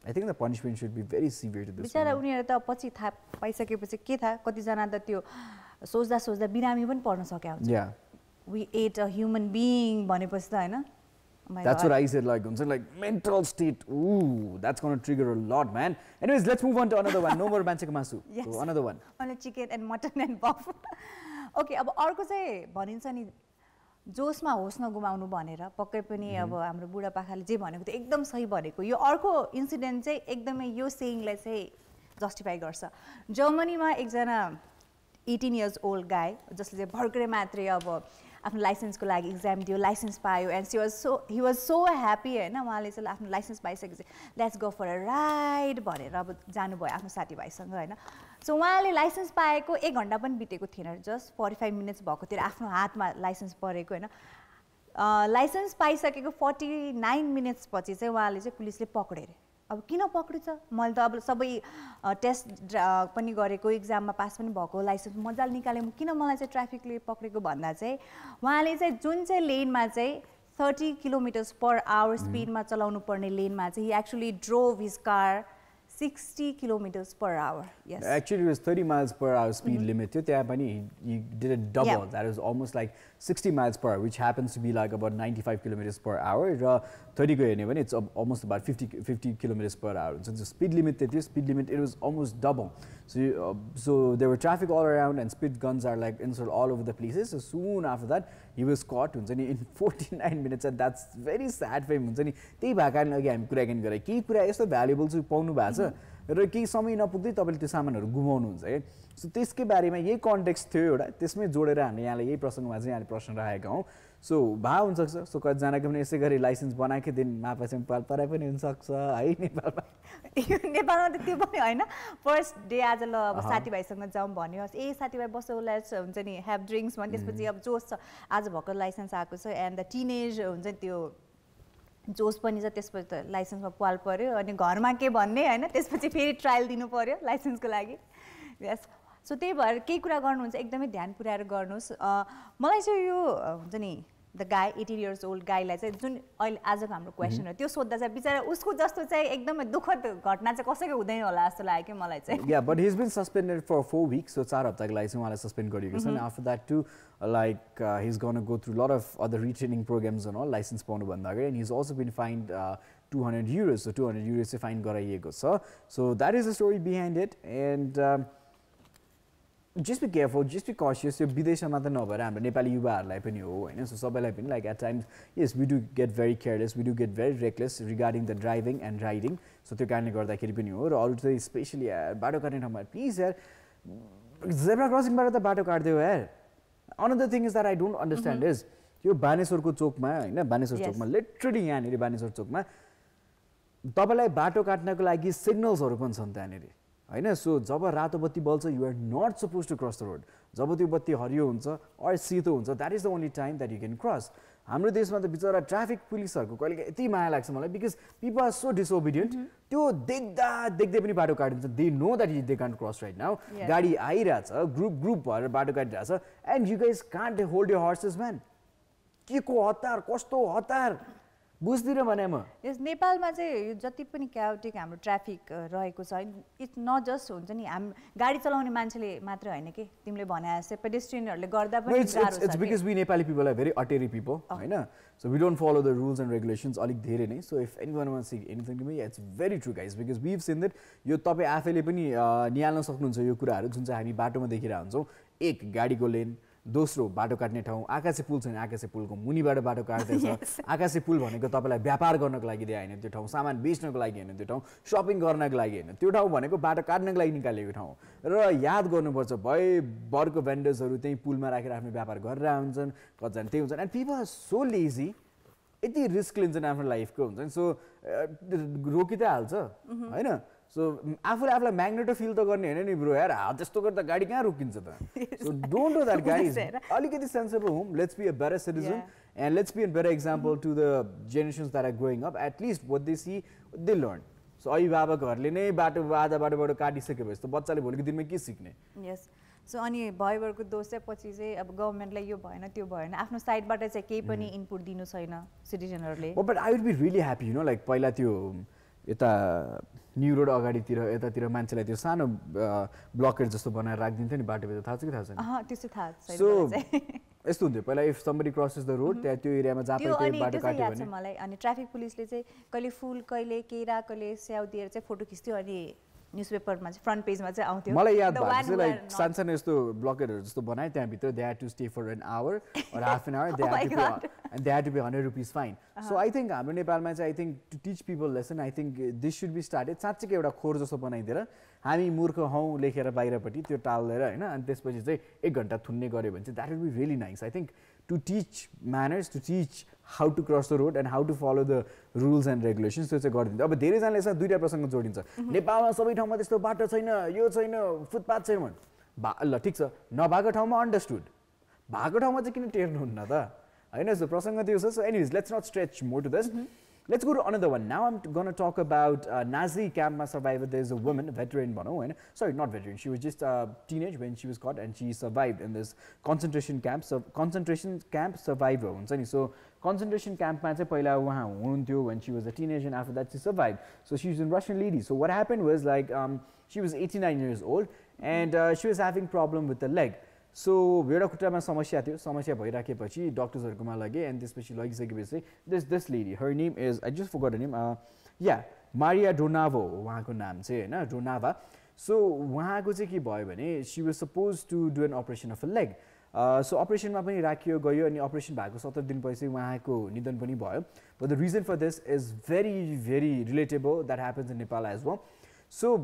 I think the punishment should be very severe to this. बिचारा उनीहरु त पछि थाहा पाइसकेपछि के थाहा, कति जना त त्यो सोच्दा बिरामी पनि पर्न सक्या हुन्छ. Yeah. We ate a human being भनेपछि त हैन. That's what I said, like mental state. Ooh, that's going to trigger a lot, man. Anyways, let's move on to another one. No more mancheka masu. Yes. So another one. Only chicken and mutton and buff. Okay, अब अर्को चाहिँ भनिन्छ नि जोसमा होस नगुमाउनु भनेर, पक्कै पनि अब हाम्रो बुढापाखाले जे भनेको त एकदम सही भनेको. यो अर्को इन्सिडेन्ट चाहिँ एकदमै यो सेइङलाई चाहिँ जस्टिफाई गर्छ. जर्मनीमा एकजना 18 years old guy जसले चाहिँ भर्खरै मात्रै अब आफ्नो लाइसेन्सको लागि एक्जाम दियो, लाइसेन्स पायो, and he was so happy हैन. उहाँले चाहिँ आफ्नो लाइसेन्स पाइसकेपछि let's go for a ride भनेर अब जानुभयो आफ्नो साथीभाइसँग हैन. सो उहाँले लाइसेन्स पाएको 1 घण्टा पनि बितेको थिएन, जस्ट 45 मिनट्स भएको थियो आफ्नो हातमा लाइसेन्स परेको हैन. लाइसेन्स पाइसकेको 49 मिनट्स पछि चाहिँ उहाँले चाहिँ पुलिसले पक्र्यो रे. अब किन पक्रिन्छ? मैले त अब सबै टेस्ट पनि गरेको, एक्जाममा पास पनि भएको, लाइसेन्स मजाले निकाले, किन मलाई चाहिँ ट्राफिकले पक्रेको भन्दा चाहिँ उहाँले चाहिँ जुन चाहिँ लेनमा चाहिँ 30 km/h स्पिडमा चलाउनु पर्ने लेनमा चाहिँ he actually drove his car 60 km/h. Yes. Actually, it was 30 miles per hour speed limit. He did it double. Yeah. That was almost like 60 miles per hour, which happens to be like about 95 km/h. 30 it's almost about 50 km/h. So the speed limit, it was almost double. So there were traffic all around, and speed guns are like installed all over the places. So soon after that, he was caught in 49 minutes, and that's very sad for him. त्यही भएको कारणले अघि हामी कुरा गरे केही कुरा यस्तो भ्यालुएबल चाहिँ पाउनु भएको छ र केही समय नपुग्दै तपाईले त्यो सामानहरु गुमाउनुहुन्छ है. सो त्यसकै बारेमा यही कन्टेक्स्ट थियो एउटा, त्यसमै जोडेर हामी यहाँले यही प्रसंगमा चाहिँ यहाँले प्रश्न राखेका हौं. सो भा हुन्छ सक्छ. सो कति जनाको पनि यसै गरी लाइसेन्स बनाएकै दिन मापा चाहिँ पराइ पनि हुन सक्छ है नेपालमा. नेपालमा त त्यो पनि हैन. फर्स्ट डे आज ल अब साथीभाइसँग जाउँ भन्यो, साथीभाइ बसो लेट्स हुन्छ नि ह्याभ ड्रिंक्स भन्छ. त्यसपछि अब जोस छ, आज भर्खर लाइसेन्स आएको छ, एन्ड द टिनेज हुन्छ त्यो जोस पनि छ. त्यसपछि त लाइसेन्समा पाल पर्यो, अनि घरमा के भन्ने हैन, त्यसपछि फेरि ट्रायल दिनु पर्यो लाइसेन्सको लागि. यस. सो त्यही भएर केही कुरा गर्नुहुन्छ एकदमै ध्यान पुर्याएर गर्नुस्. मलाई चाहिँ यो हुन्छ नि द गाई 18 years old गाईलाई चाहिँ जुन अहिले आजको हाम्रो क्वेसन हो त्यो सोध्दा चाहिँ बिचारा उसको जस्तो चाहिँ एकदमै दुःखद घटना चाहिँ कसैको हुँदैन होला जस्तो लाग्यो कि मलाई चाहिँ. Yeah, but he's been suspended for 4 weeks. So 4 हप्ताको लागि चाहिँ उहाँलाई सस्पेन्ड गरिएको छ. And after that too, like he's going to go through a lot of other retraining programs and all, license पाउनु भन्दा अगाडि. And he's also been fined 200 euros. So 200 euros चाहिँ फाइन गराइएको छ. So that is the story behind it. And just be careful, just be cautious. यो विदेशमा मात्र नभएर हाम्रो नेपाली युवाहरूलाई पनि हो हैन. सो सबैलाई पनि like at times, yes, we do get very careless, we do get very reckless regarding the driving and riding. So त्यो कारणले गर्दाखेरि पनि हो. र अरु चाहिँ स्पेशली बाटो काट्ने ठाउँमा प्लिज यार जेब्रा क्रसिङबाट त बाटो काट्दियो यार. Another thing is that I don't understand is यो बानेश्वरको चोकमा हैन, बानेश्वर चोकमा लिटरली यहाँनेरि बानेश्वर चोकमा तपाईलाई बाटो काट्नको लागि सिग्नल्सहरु पनि छन् त्यहाँनेरि हैन. सो जब रातो बत्ती बल्छ, you are not suppose to cross the road. जब त्यो बत्ती हरियो हुन्छ अर सेतो हुन्छ, that is the only time that you can cross. हाम्रो देशमा त बिचरा ट्राफिक पुलिसहरुको कहिले यति माया लाग्छ मलाई, because people are so disobedient. त्यो देख्दै पनि बाटो काटिन्छ. They know that they can't cross right now. गाडी आइराछ, ग्रुप भएर बाटो काटिरहेछ, and you guys can't hold your horses man. के को हतार, कस्तो हतार. बुझ्दिनँ भने म यस नेपालमा चाहिँ यो जति पनि क्याओटिक हाम्रो ट्राफिक रहेको छ इट्स नट जस्ट हुन्छ नि गाडी चलाउने मान्छेले मात्र होइन कि तिमीले भने जस्तै पेडेस्ट्रियनहरूले गर्दा पनि गाह्रो छ it's because we Nepali people are very अटेरी पिपल होइन so we don't follow the rules and regulations अलिक धेरै नै so if anyone wants see anything to me it's very true guys because we have seen that यो तपाईँ आफैले पनि निहाल्न सक्नुहुन्छ यो कुराहरू जुन चाहिँ हामी बाटोमा देखिरहेको हुन्छौँ एक गाडीको लेन दोस्रो बाटो काट्ने ठाउँ आकाशे पुल छैन आकाशे पुलको मुनिबाट बाटो काट्दैछ आकाशे पुल भनेको तपाईँलाई व्यापार गर्नको लागि दिए होइन त्यो ठाउँ सामान बेच्नको लागि होइन त्यो ठाउँ सपिङ गर्नको लागि होइन त्यो ठाउँ भनेको बाटो काट्नको लागि निकालेको ठाउँ र याद गर्नुपर्छ भरको भेन्डर्सहरू त्यही पुलमा राखेर आफ्नो व्यापार गरेर हुन्छन् कतिजना त्यही हुन्छन् and people are so lazy यति रिस्क लिन्छन् आफ्नो लाइफको हुन्छ नि सो रोकि त हाल्छ होइन सो आफूले आफूलाई म्याग्नेटो फिल त गर्ने होइन नि ब्रो यार त्यस्तो गर्दा गाडी कहाँ रोकिन्छ त so don't do that guys अलिकति सेन्सिबल होम let's be a better citizen and let's be a better example to the generations that are growing up at least what they see they learn so अभिभावकहरूले नै बाटो आधा बाटोबाट काटिसकेपछि त बच्चाले भोलिको दिनमा के सिक्ने यस सो अनि भयभरको दोष चाहिँ पछि चाहिँ अब गभर्मेन्टलाई यो भएन त्यो भएन आफ्नो साइडबाट चाहिँ केही पनि इनपुट दिनु छैन सिटिजनहरूले but I would be really happy you know like पहिला त्यो यता न्यू रोड अगाडितिर यतातिर मान्छेलाई त्यो सानो ब्लकेट जस्तो बनाएर राखिदिन्थ्यो नि बाटोभित्र थाहा छ कि थाहा छैन त्यस्तो थाहा छैन सो यस्तो हुन्थ्यो पहिला if somebody crosses the road त्यहाँ त्यो एरियामा जहाँ पनि बाटो काट्यो भने मलाई अनि ट्राफिक पुलिसले चाहिँ कहिले फुल कहिले केरा कहिले स्याउ दिएर चाहिँ फोटो खिच्थ्यो अनि न्युजपेपरमा चाहिँ फ्रन्ट पेजमा चाहिँ आउँथ्यो मलाई याद भएको चाहिँ लाइक सानसानो यस्तो ब्लकेटहरू जस्तो बनाए त्यहाँभित्र they had to stay for an hour or half an hour they had to pay 100 rupees fine so I think हाम्रो नेपालमा चाहिँ I think to teach people lesson I think this should be started साँच्चैकै एउटा खोर जस्तो बनाइदिएर हामी मूर्ख हौँ लेखेर बाहिरपट्टि त्यो टाल्देर होइन अनि त्यसपछि चाहिँ 1 घन्टा थुन्ने गऱ्यो भने चाहिँ that will be really nice I think to teach manners to teach how to cross the road and how to follow the rules and regulations त्यो चाहिँ गरिदिन्छ अब धेरैजनाले यसमा दुईटा प्रसङ्ग जोडिन्छ नेपालमा सबै ठाउँमा त्यस्तो बाटो छैन यो छैन फुटपाथ छैन ल ठिक छ नभएको ठाउँमा अन्डरस्टुड भएको ठाउँमा चाहिँ किन टेर्नुहुन्न त होइन सो प्रसङ्ग त्यो छ so anyways let's not stretch more to this Let's go to another one. Now I'm going to talk about Nazi camp survivor. There's a woman, veteran, sorry, not veteran. She was just a teenage when she was caught and she survived in this concentration camp. So concentration camp survivor. So concentration camp when she was a teenager and after that she survived. So she was in Russian lady. So what happened was like she was 89 years old and she was having problem with the leg. So एउटा खुट्टामा समस्या थियो समस्या भइराखेपछि डक्टर्सहरुकोमा लगे and त्यसपछि लगिसकेपछि this lady her name is I just forgot her name Maria Donavo उहाँको नाम चाहिँ हैन Donava so उहाँको चाहिँ के भयो भने she was supposed to do an operation of a leg so अपरेसनमा पनि राखियो गयो अनि अपरेसन भएको 17 दिनपछि उहाँको निधन पनि भयो but the reason for this is very relatable that happens in Nepal as well so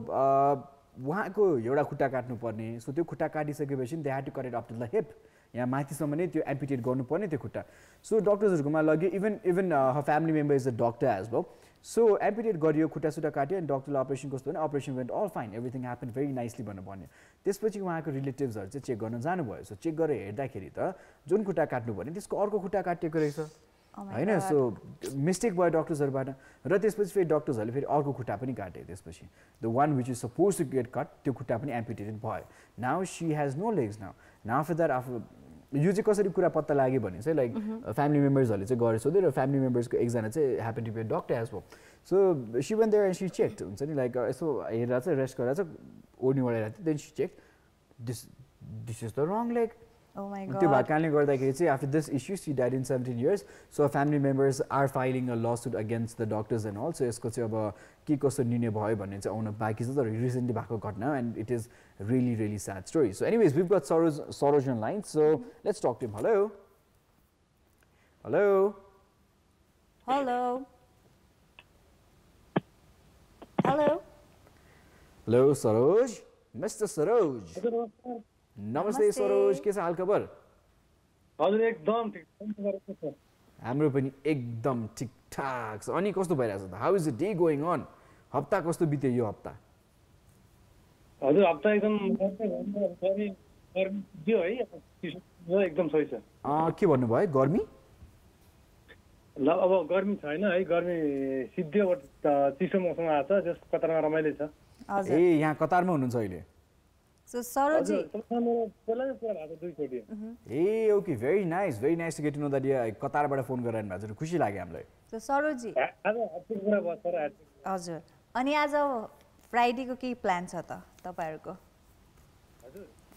उहाँको एउटा खुट्टा काट्नु पर्ने सो त्यो खुट्टा काटिसकेपछि they had to cut it up to the hip यहाँ माथिसम्म नै त्यो एम्पुटेट गर्नुपर्ने त्यो खुट्टा सो डक्टर्सहरुकोमा लग्यो even her family member is a doctor as well so amputate गरियो खुट्टा सुट्टा काट्यो अनि डक्टरले अपरेसन कस्तो भने operation went all fine everything happen very nicely भन्नु पर्ने त्यसपछि उहाँको रिलेटिभ्सहरु चाहिँ चेक गर्न जानुभयो सो चेक गरेर हेर्दाखेरि त जुन खुट्टा काट्नु पर्ने त्यसको अर्को खुट्टा काटिएको रहेछ हैन सो मिस्टेक भयो डक्टर्सहरुबाट र त्यसपछि फेरि डक्टर्सहरुले फेरि अर्को खुट्टा पनि काटे त्यसपछि the one which is supposed to get cut त्यो खुट्टा पनि एम्पुटेटेड भयो now she has no legs now after that after यो चाहिँ कसरी कुरा पत्ता लाग्यो भने चाहिँ लाइक फ्यामिली मेम्बर्सहरुले चाहिँ गरे सोधे र फ्यामिली मेम्बर्सको एकजना चाहिँ happen to be a doctor as well so she went there and she checked हुन्छ नि लाइक यसो हेरेर चाहिँ रेस्ट गरेर चाहिँ ओर्नी ओढाइरहेको थियो then she check this is the wrong leg Oh my God. त्यो भएकाले गर्दाखेरि चाहिँ after this issue she died in 17 years so family members are filing a lawsuit against the doctors and all so यसको चाहिँ अब के कस्तो निर्णय भयो भन्ने चाहिँ आउन बाँकी छ तर रिसेन्टली भएको घटना and it is really sad story so anyways we've got Saroj on line so let's talk to him hello Saroj Mr. Saroj नमस्ते सरोज के छ हाल खबर हजुर एकदम ठीक छ हाम्रो पनि एकदम ठिकठाक छ अनि कस्तो भइरहेछ त how is the day going on हप्ता कस्तो बित्यो यो हप्ता हजुर हप्ता एकदम गर्मी दियो है एकदम सही छ के भन्नु भयो गर्मी ल अब गर्मी छैन है गर्मी सिद्धियो चिसो मौसम आछ जस कतारमा रमाइलो छ ए यहाँ कतारमा हुनुहुन्छ अहिले So Saroji. ए okay very nice to get to know that yeah कतारबाट फोन गरिरहनु भएको छ खुसी लाग्यो हामीलाई So Saroji. हजुर अनि आज फ्राइडेको के प्लान छ त तपाईहरुको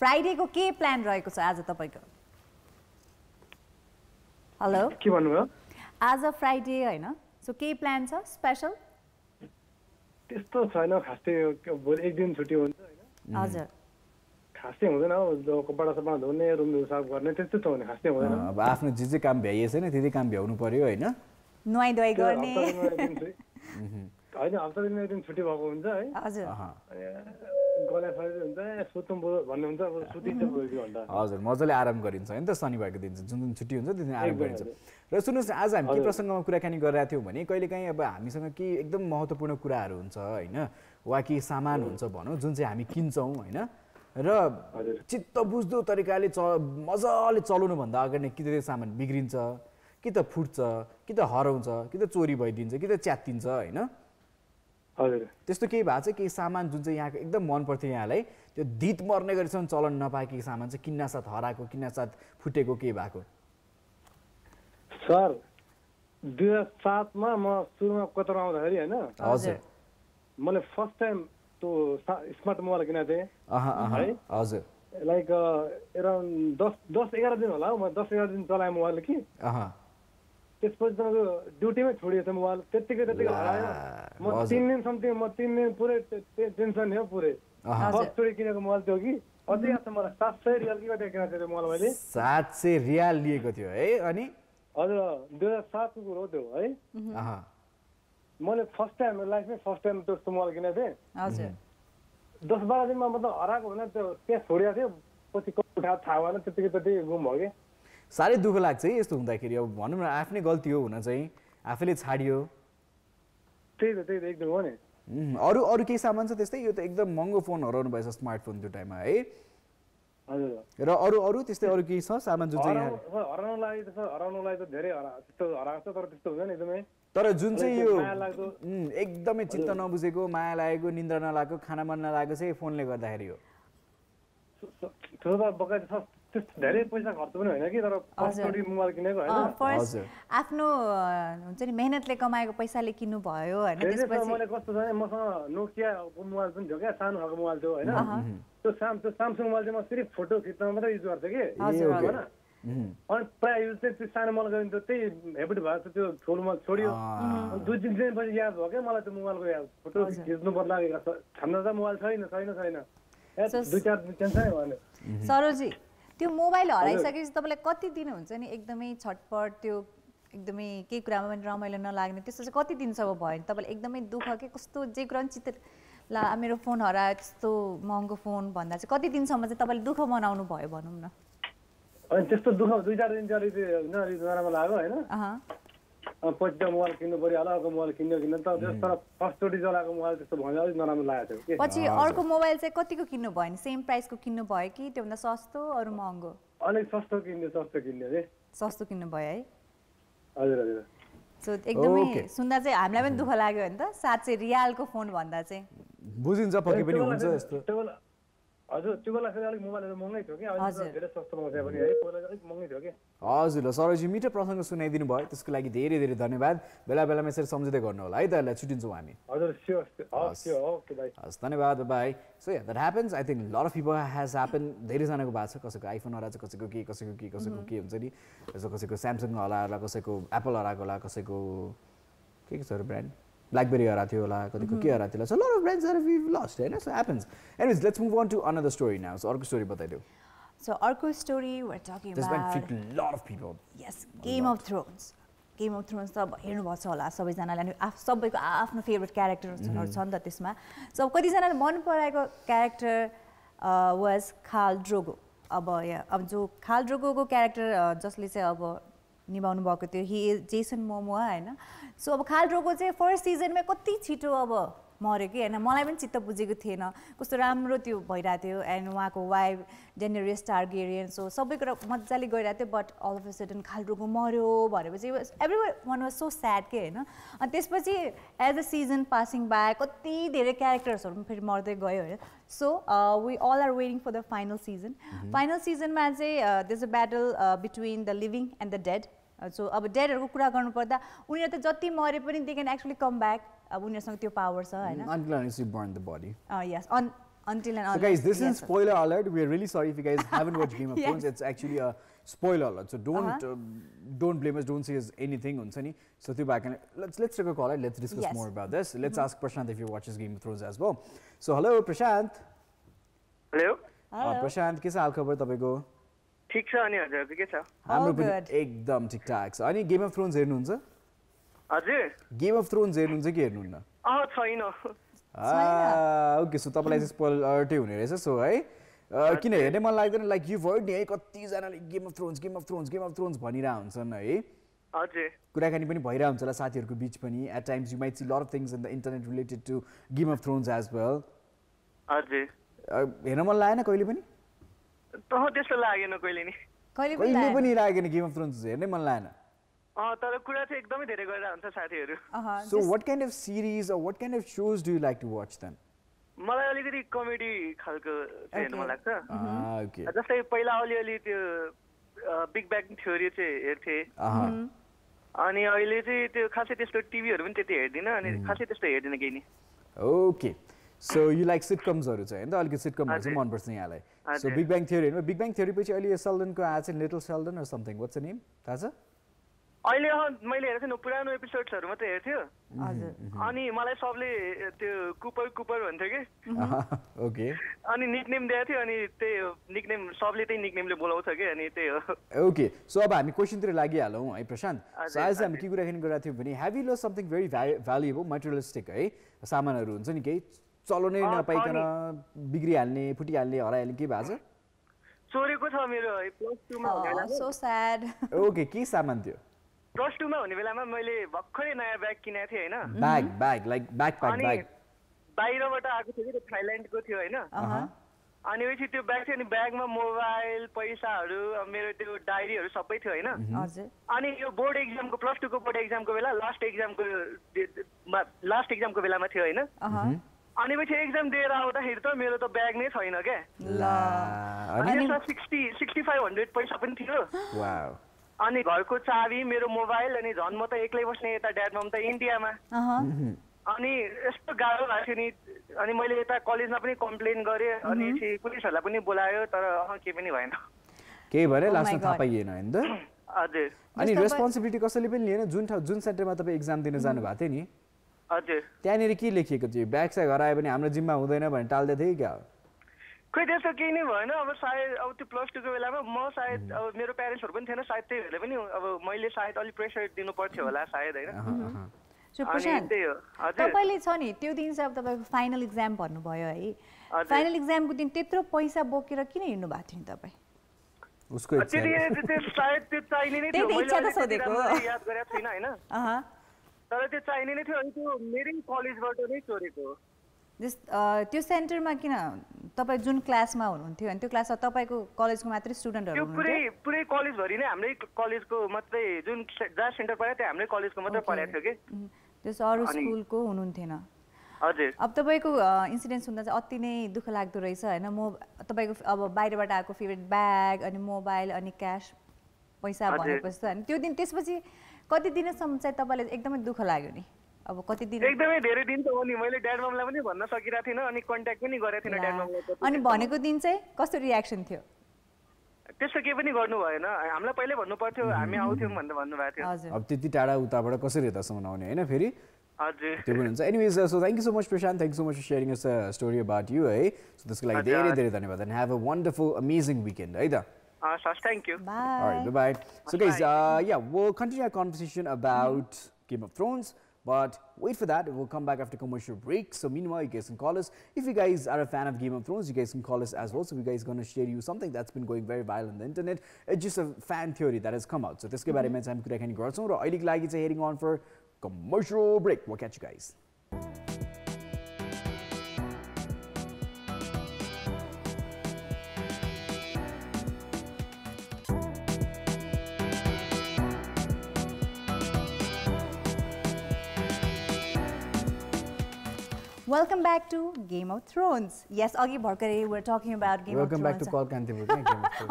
फ्राइडेको के प्लान रहेको छ आज तपाईको हेलो के भन्नुभयो आज फ्राइडे हैन सो के प्लान छ स्पेशल त्यस्तो छैन खासै भोलि एक दिन छुट्टी हुन्छ हैन हजुर खासै हुँदैन हो कपडा सफा धुने रुम साफ गर्ने त्यस्तो त हुने खासै हुँदैन अब आफ्नो जे जे काम भ्याइए छैन त्यति काम भ्याउनु पर्यो हैन नुहाइ धुवाइ गर्ने हैन हप्ता दिनमा एक दिन छुट्टी भएको हुन्छ है हजुर गला फर्दै हुन्छ सुतौँ भन्ने हुन्छ अब सुतिन्छ भोलि भन्दा हजुर मजाले आराम गरिन्छ हैन त शनिबारको दिन जुन दिन छुट्टी हुन्छ त्यो दिन आराम गरिन्छ र सुन्नुस् आज हामी के प्रसङ्गमा कुराकानी गरिरहेका थियौँ भने कहिलेकाहीँ अब हामीसँग के एकदम महत्त्वपूर्ण कुराहरू हुन्छ हैन वा के सामान हुन्छ भनौँ जुन चाहिँ हामी किन्छौँ हैन र चित्त बुझ्दो तरिकाले मजाले चलाउनु भन्दा अगाडि नै कि त त्यो सामान बिग्रिन्छ कि त फुट्छ कि त हराउँछ कि त चोरी भइदिन्छ कि त च्यात्तिन्छ हैन हजुर त्यस्तो केही भएको छ केही सामान जुन चाहिँ यहाँको एकदम मन पर्थ्यो यहाँलाई त्यो दित मर्ने गरेसम्म चलन नपाए केही सामान चाहिँ किन्नासाथ हराएको किन्नासाथ फुटेको केही भएको सर 2007 मा म सुरुमा कतार आउँदाखेरि हैन हजुर मैले फर्स्ट टाइम त्यो स्मार्ट मोबाइल किनेको थिएँ है हजुर लाइक अराउन्ड 10-11 दिन होला म 10-11 दिन चलाएँ मोबाइल कि त्यसपछि तपाईँको ड्युटीमै छोडियो त्यो मोबाइल त्यतिकै हरायो म 3 दिन समथिङ म 3 दिन पुरै टेन्सन थियो पुरै फर्स्टचोटि किनेको मोबाइल थियो कि अझै याद छ मलाई 700 रियाल कि कति किनेको थियो त्यो मोबाइल मैले 700 रियाल लिएको थियो है अनि हजुर 2007 को कुरो हो त्यो है मैले फर्स्ट टाइम लाइफमै फर्स्ट टाइम त्यस्तो मोबाइल किनेको थिएँ हजुर 10-12 दिनमा मतलब हराएको होइन त्यो त्यहाँ छोडिएको थियो पछि उठा थाहा भएन त्यति गुम भयो कि साह्रै दुःख लाग्छ है यस्तो हुँदाखेरि अब भनौँ न आफ्नै गल्ती हो हुन चाहिँ आफैले छाडियो त्यही त एकदम हो नि अरू केही सामान छ त्यस्तै यो त एकदम महँगो फोन हराउनु भएछ स्मार्टफोन त्यो टाइममा है हजुर र अरू त्यस्तै अरू केही छ सामान जुन चाहिँ हराउनलाई त धेरै त्यस्तो हराएको छ तर त्यस्तो हुँदैन एकदमै तर जुन चाहिँ यो एकदमै चित्त नबुझेको माया लागेको निन्द्रा नलागेको खाना मन नलागेको चाहिँ फोनले गर्दाखेरि हो त्यो त बगाइ त्यस्तो धेरै पैसा खर्च पनि होइन कि तर फर्स्टचोटि मोबाइल किनेको हैन फर्स्ट आफ्नो हुन्छ नि मेहनतले कमाएको पैसाले किन्नु भयो हैन त्यसपछि मैले कस्तो छ मसँग नोकियाको मोबाइल पनि थियो क्या सानो खालको मोबाइल थियो हैन त्यो सामसङ मोबाइल चाहिँ म सिर्फ फोटो खिच्न मात्रै युज गर्थेँ कि हैन अनि प्राय युज चाहिँ त्यो सानो मोबाइल गरिन्छ त्यही हेबिट भएको छ त्यो ठुलो मोबाइल छोडियो 2-3 दिनपछि याद भयो क्या मलाई त्यो मोबाइलको याद फोटो खिच्नु पर्ला छाम्दा त मोबाइल छैन 2-4 दिन चाहिँ भने सरोजी त्यो मोबाइल हराइसकेपछि तपाईँलाई कति दिन हुन्छ नि एकदमै छटपट त्यो एकदमै केही कुरामा पनि रमाइलो नलाग्ने त्यस्तो चाहिँ कति दिनसम्म भयो नि तपाईँलाई एकदमै दुःख के कस्तो जे कुरा पनि चित्त ला मेरो फोन हरायो त्यस्तो महँगो फोन भन्दा चाहिँ कति दिनसम्म चाहिँ तपाईँले दुःख मनाउनु भयो भनौँ न अनि त्यस्तो दुःख 2-4 दिन चाहिँ नराम्रो लाग्यो होइन पछि त मोबाइल किन्नु पर्यो होला अर्को मोबाइल किन्न त तर फर्स्टचोटि चलाएको मोबाइल त्यस्तो भन्दा अलिक नराम्रो लागेको थियो पछि अर्को मोबाइल चाहिँ कतिको किन्नु भयो नि सेम प्राइसको किन्नु भयो कि त्योभन्दा सस्तो अरू महँगो अलिक सस्तो किन्ने रे सस्तो किन्नु भयो है हजुर सो एकदमै सुन्दा चाहिँ हामीलाई पनि दुःख लाग्यो नि त 700 रियालको फोन भन्दा चाहिँ बुझिन्छ पक्कै पनि हुन्छ यस्तो हजुर त्यो बेला फेरि अलिक मोबाइलहरू महँगै थियो कि अहिले धेरै सस्तो पाउँछ पनि है पहिला अलिक महँगै थियो कि हजुर ल सरोजी मिठो प्रसङ्ग सुनाइदिनु भयो त्यसको लागि धेरै धेरै धन्यवाद बेला बेलामा यसरी सम्झिँदै गर्नु होला है त यसलाई छुट्टिन्छौँ हामी हजुर स्योर ओके बाइ हस् धन्यवाद by so yeah that happens I think lot of people has happen धेरैजनाको भएको छ कसैको आइफोन हराएको कसैको के हुन्छ नि कसैको स्यामसङ हराएर कसैको एप्पल हराएको होला कसैको के छ ब्रान्ड ब्ल्याकबेरी हराएको थियो होला कतिको के हराएको थियो होला so lot of brands are we lost हैन so happens anyways let's move on to another story now so अर्को स्टोरी बताइदेऊ सो अर्को story we are talking about lot of people yes Game of Thrones त हेर्नुभएको छ होला सबैजनाले अनि सबैको आफ्नो फेभरेट क्यारेक्टरहरू छ नि त त्यसमा सो कतिजनाले मन पराएको क्यारेक्टर वाज खाल ड्रोगो अब जो खाल ड्रोगोको क्यारेक्टर जसले चाहिँ अब निभाउनु भएको थियो हि इज जेसन मोमोआ हैन सो अब खाल ड्रोगो चाहिँ फर्स्ट सिजनमै कति छिटो अब मर्यो कि होइन मलाई पनि चित्त बुझेको थिएन कस्तो राम्रो त्यो भइरहेको थियो एन्ड उहाँको वाइफ डेनेरियस टार्गेरियन सो सबै कुरा मजाले गइरहेको थियो but all of a sudden खाल्टोको मर्यो भनेपछि every one was so sad के होइन अनि त्यसपछि as a season passing by कति धेरै क्यारेक्टर्सहरू पनि फेरि मर्दै गयो होइन so we all are waiting for the final season final सिजनमा चाहिँ there is a battle between the living and the dead so अब डेडहरूको कुरा गर्नुपर्दा उनीहरू त जति मरे पनि they can actually come back अब उनीहरूसँग त्यो पावर छ होइन until unless you burn the body. Yes, until and So guys, this is spoiler alert. We are really sorry if you guys haven't watched Game of Thrones. It's actually a spoiler alert. So don't blame us. Don't say us anything. So let's take a call. Let's discuss more about this. Let's ask Prashant if he watches Game of Thrones as well. So hello Prashant. Hello. Prashant, के छ हाल खबर तपाईको? ठीक छ अनि हजुरको के छ? हाम्रो पनि एकदम ठिकठाक छ. अनि गेम अफ थ्रोन्स हेर्नुहुन्छ? हजुर. गेम अफ थ्रोन्स हेर्नुहुन्छ कि हेर्नुहुन्न? छैन. ओके सो तपाईलाई चाहिँ स्पोइलर अलर्टै हुने रहेछ सो है. किन हेर्ने मन लाग्दैन लाइक यु हर्ड नि है कति जनाले गेम अफ थ्रोन्स भनिरा हुन्छन् है. हजुर. कुराकानी पनि भइरा हुन्छ होला साथीहरुको बीच पनि. At times you might see a lot of things in the internet related to Game of Thrones as well. हजुर. हेर्न मन लागेन कहिले पनि? त्यस्तो लागेन कहिले नि. कहिले पनि लागेन गेम अफ थ्रोन्स हेर्नै मन लागेन. तर कुरा चाहिँ एकदमै धेरै गरेर हुन्छ साथीहरु. So what kind of series or what kind of shows do you like to watch then? मलाई अलिकति कमेडी खालको हेर्न मन लाग्छ. ओके. जस्तै पहिला अलिअलि त्यो बिग ब्याङ थ्योरी चाहिँ हेर्थे. अनि अहिले चाहिँ त्यो खासै त्यस्तो टिभीहरु पनि त्यति हेर्दिन अनि खासै त्यस्तो हेर्दिन केही नि. ओके. So you like sitcomsहरु चाहिँ हैन त अलिकति सिटकमहरु चाहिँ मन पर्छ यहाँलाई. So Big Bang Theory हैन Big Bang Theory पछि अहिले सेल्डनको आछ little Seldon or something what's the name? थाहा छ? अहिले मैले हेरेको थिएँ पुरानो एपिसोड्सहरु मात्रै हेर्थ्यो. हजुर. अनि मलाई सबले त्यो कुपर भन्थ्यो के. ओके. अनि निकनेम दिएको थियो अनि त्यो निकनेम सबले त्यही निकनेमले बोलाउँछ के अनि त्यही हो. ओके. सो अब हामी क्वेशनतिर लागिहालौँ है प्रशान्त. सो आज हामी के कुराकानी गरिरहेको थियौँ भने have you lost something very valuable materialistic है सामानहरु हुन्छ नि केही चलो नै नपाइकन बिग्रिहाल्ने फुटिहाल्ने हराइहाल्ने के भएको छ? चोरेको छ मेरो +2 मा हुने बेलामा. So sad. ओके के सामान थियो? +2 मा हुने बेलामा मैले भर्खरै नयाँ ब्याग किनेको थिएँ हैन. Bag like backpack bag. बाहिरबाट आएको थियो कि थाइल्यान्डको थियो हैन. अनि पछि त्यो ब्याग थियो अनि ब्यागमा मोबाइल पैसाहरु मेरो त्यो डायरीहरु सबै थियो हैन. हजुर. अनि यो बोर्ड एक्जामको +2 को बोर्ड एक्जामको बेला लास्ट एक्जामको बेलामा थियो हैन. अनि पछि एक्जाम दिएर आउँदाखेरि त मेरो त ब्याग नै छैन के. ल. अनि 6500 पैसा पनि थियो. वाउ. अनि घरको चाबी मेरो मोबाइल अनि झन् म त एक्लै बस्ने यता ड्याड मम त इन्डियामा. अनि यस्तो गाह्रो भएको थियो नि अनि मैले यता कलेजमा पनि कम्प्लेन गरे अनि पुलिसहरुलाई पनि बोलायो तर के पनि भएन. के भरे लास्टमा थाहा पाइएन हैन त? हजुर. अनि रेस्पोन्सिबिलिटी कसैले पनि लिएन जुन सेन्टरमा तपाई एक्जाम दिन जानु भएको थियो नि? हजुर. त्यहाँनेर के लेखिएको थियो ब्याग चाहिँ घर आयो भने हाम्रो जिम्मा हुँदैन भने टाल्दै थियो क्या? खोइ त्यस्तो केही नै भएन अब सायद अब त्यो +2 को बेलामा म सायद अब मेरो प्यारेन्ट्सहरु पनि थिएन सायद त्यही भएर पनि अब मैले सायद अलि प्रेसर दिनु पर्थ्यो होला सायद हैन. सो प्रशान्त तपाईले छ नि त्यो दिन चाहिँ अब तपाईको फाइनल एक्जाम भन्नुभयो है. फाइनल एक्जामको दिन त्यत्रो पैसा बोकेर किन हिँड्नु भएको थियो नि तपाई? उसको इच्छा. त्यो सायद त्यो चाहिने नै थियो मैले याद गरेको छैन हैन. तर त्यो चाहिने नै थियो अनि त्यो मेरै कलेजबाट नै चोरेको हो. त्यो सेन्टरमा किन तपाई जुन क्लासमा हुनुहुन्थ्यो अनि त्यो क्लासमा तपाईको कलेजको मात्रै स्टुडेन्टहरु हुनुहुन्थ्यो? पुरै कलेज भरि नै हाम्रै कलेजको मात्रै जुन जहाँ सेन्टर पर्यो त्यो हाम्रै कलेजको मात्रै पढाएको थियो के. त्यस अरु स्कुलको हुनुहुन्थेन? हजुर. अब तपाईको इन्सिडेन्ट सुन्दा चाहिँ अति नै दुःख लाग्दो रहेछ हैन. म तपाईको अब बाहिरबाट आएको फेभरेट ब्याग अनि मोबाइल अनि क्याश पैसा भनेपछि अनि त्यो दिन त्यसपछि कति दिनसम्म चाहिँ तपाईलाई एकदमै दुःख लाग्यो नि? अब कति दिन एकदमै धेरै दिन त हो नि मैले ड्याड ममलाई पनि भन्न सकिरा थिएन अनि कन्ट्याक्ट पनि गरेको थिएन ड्याड ममलाई. अनि भनेको दिन चाहिँ कस्तो रियाक्सन थियो? त्यस्तो के पनि गर्नु भएन हामीलाई पहिले भन्नु पर्थ्यो हामी आउँथ्यौं भनेर भन्नु भएको थियो. अब त्यति टाढा उताबाट कसरी यतासम्म आउने हैन फेरि? हजुर. त्यो पनि हुन्छ. Anyways so thank you so much Prashant thank you so much for sharing us a story about you है. सो त्यसको लागि धेरै धेरै धन्यवाद and have a wonderful amazing weekend है त. Thank you. Bye. All right, bye-bye. So guys, yeah, we'll continue our conversation about Game of Thrones, but wait for that. We'll come back after commercial break. So meanwhile, you guys can call us. If you guys are a fan of Game of Thrones, you guys can call us as well. So we guys going to share you something that's been going very viral on the internet. It's just a fan theory that has come out. So this ke bare mein चाहिँ हामी कुराकानी गर्छौं र अहिले लागि चाहिँ heading on for commercial break. We'll catch you guys. Welcome back to Game of Thrones. Yes, अघि भर्खरै we're talking about Game of Thrones. Welcome back to Call Kantipur.